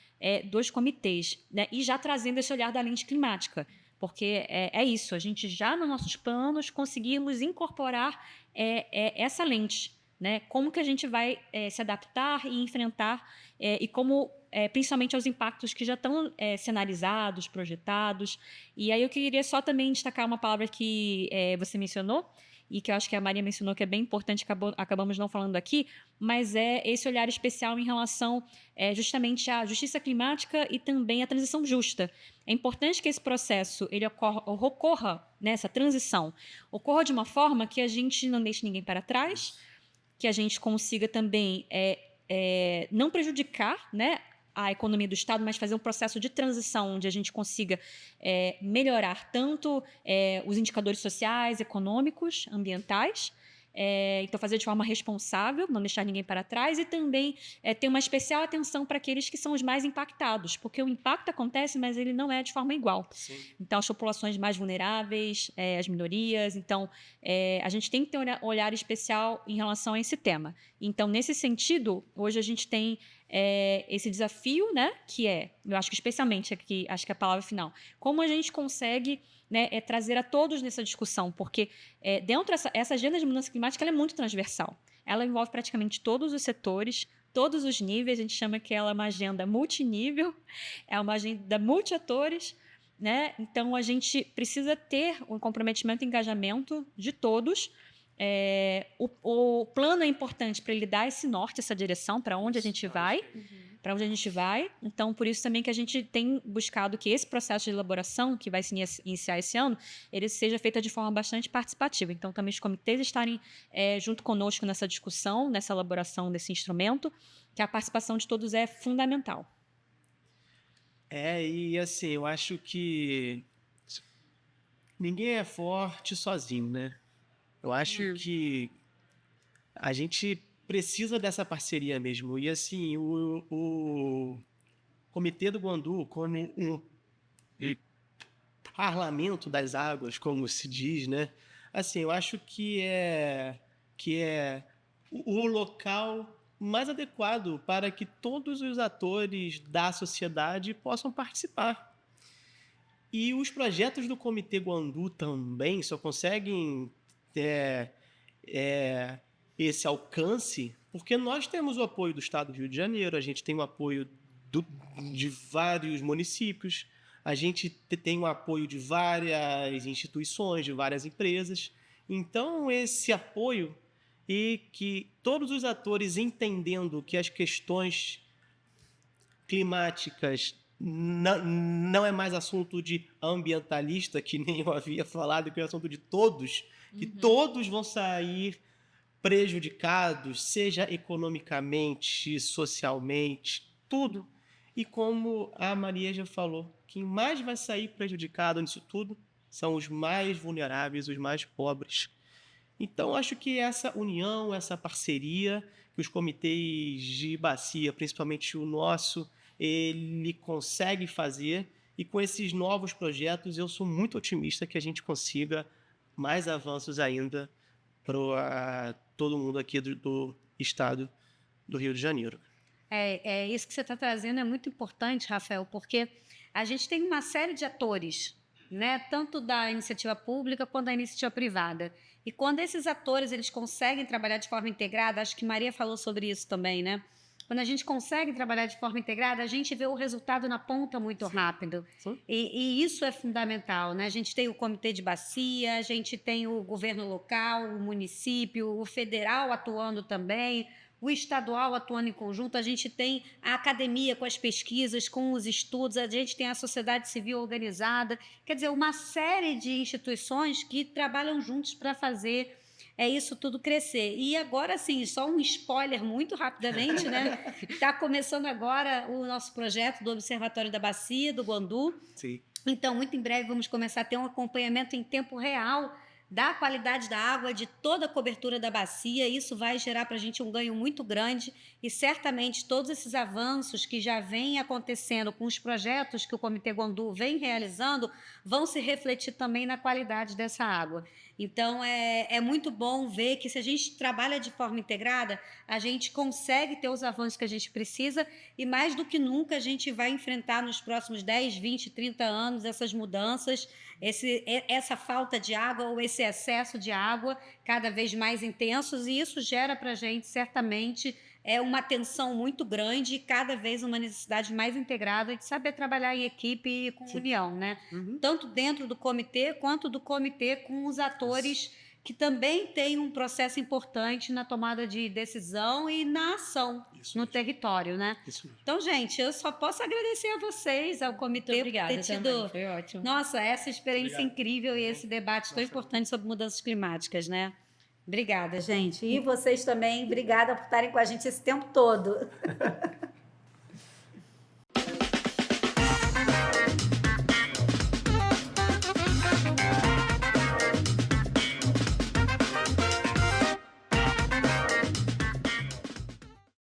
dos comitês, né? E já trazendo esse olhar da lente climática, porque é isso, a gente já nos nossos planos conseguimos incorporar essa lente, né? Como que a gente vai se adaptar e enfrentar e como principalmente aos impactos que já estão cenarizados, projetados. E aí eu queria só também destacar uma palavra que você mencionou e que eu acho que a Maria mencionou que é bem importante, acabamos não falando aqui, mas é esse olhar especial em relação justamente à justiça climática e também à transição justa. É importante que esse processo ele ocorra, nessa transição, ocorra de uma forma que a gente não deixe ninguém para trás, que a gente consiga também não prejudicar, né, a economia do Estado, mas fazer um processo de transição onde a gente consiga melhorar tanto os indicadores sociais, econômicos, ambientais, Então, fazer de forma responsável, não deixar ninguém para trás e também ter uma especial atenção para aqueles que são os mais impactados, porque o impacto acontece, mas ele não é de forma igual.
Sim.
Então, as populações mais vulneráveis, as minorias. Então, a gente tem que ter um olhar especial em relação a esse tema. Então, nesse sentido, hoje a gente tem esse desafio, né, que eu acho que especialmente aqui, acho que é a palavra final, como a gente consegue, né, trazer a todos nessa discussão, porque dentro essa agenda de mudança climática ela é muito transversal. Ela envolve praticamente todos os setores, todos os níveis. A gente chama que ela é uma agenda multinível, é uma agenda multiatores, né? Então, a gente precisa ter um comprometimento e engajamento de todos. O plano é importante para ele dar esse norte, essa direção, para onde a gente vai. Para onde a gente vai. Então, por isso também que a gente tem buscado que esse processo de elaboração, que vai se iniciar esse ano, ele seja feito de forma bastante participativa. Então, também os comitês estarem junto conosco nessa discussão, nessa elaboração desse instrumento, que a participação de todos é fundamental.
E assim, eu acho que ninguém é forte sozinho, né? Eu acho que a gente precisa dessa parceria mesmo. E assim, o Comitê do Guandu, como um parlamento das águas, como se diz, né? Assim, eu acho que é o local mais adequado para que todos os atores da sociedade possam participar. E os projetos do Comitê Guandu também só conseguem esse alcance porque nós temos o apoio do Estado do Rio de Janeiro, a gente tem o apoio de vários municípios, a gente tem o apoio de várias instituições, de várias empresas. Então, esse apoio e que todos os atores entendendo que as questões climáticas não é mais assunto de ambientalista, que nem eu havia falado, que é assunto de todos, que todos vão sair prejudicados, seja economicamente, socialmente, tudo. E como a Maria já falou, quem mais vai sair prejudicado nisso tudo são os mais vulneráveis, os mais pobres. Então, acho que essa união, essa parceria que os comitês de bacia, principalmente o nosso, ele consegue fazer. E com esses novos projetos, eu sou muito otimista que a gente consiga mais avanços ainda para todo mundo aqui do estado do Rio de Janeiro.
Isso que você está trazendo é muito importante, Rafael, porque a gente tem uma série de atores, né, tanto da iniciativa pública quanto da iniciativa privada. E quando esses atores eles conseguem trabalhar de forma integrada, acho que Maria falou sobre isso também, né? Quando a gente consegue trabalhar de forma integrada, a gente vê o resultado na ponta muito rápido.
Sim.
E isso é fundamental, né? A gente tem o comitê de bacia, a gente tem o governo local, o município, o federal atuando também, o estadual atuando em conjunto, a gente tem a academia com as pesquisas, com os estudos, a gente tem a sociedade civil organizada, quer dizer, uma série de instituições que trabalham juntos para fazer isso tudo crescer. E agora, sim, só um spoiler muito rapidamente, né? Está começando agora o nosso projeto do Observatório da Bacia, do Guandu.
Sim.
Então, muito em breve, vamos começar a ter um acompanhamento em tempo real da qualidade da água, de toda a cobertura da bacia. Isso vai gerar para a gente um ganho muito grande e certamente todos esses avanços que já vêm acontecendo com os projetos que o Comitê Guandu vem realizando vão se refletir também na qualidade dessa água. Então, é muito bom ver que se a gente trabalha de forma integrada, a gente consegue ter os avanços que a gente precisa e, mais do que nunca, a gente vai enfrentar nos próximos 10, 20, 30 anos essas mudanças, essa falta de água ou esse excesso de água cada vez mais intensos, e isso gera para a gente, certamente, uma tensão muito grande e cada vez uma necessidade mais integrada de saber trabalhar em equipe e com união, né? Tanto dentro do comitê, quanto do comitê com os atores que também têm um processo importante na tomada de decisão e na ação no território, né? Então, gente, eu só posso agradecer a vocês, ao comitê, por ter tido,
foi ótimo.
Nossa, essa experiência incrível e esse debate tão importante sobre mudanças climáticas, né? Obrigada, gente. E vocês também, obrigada por estarem com a gente esse tempo todo.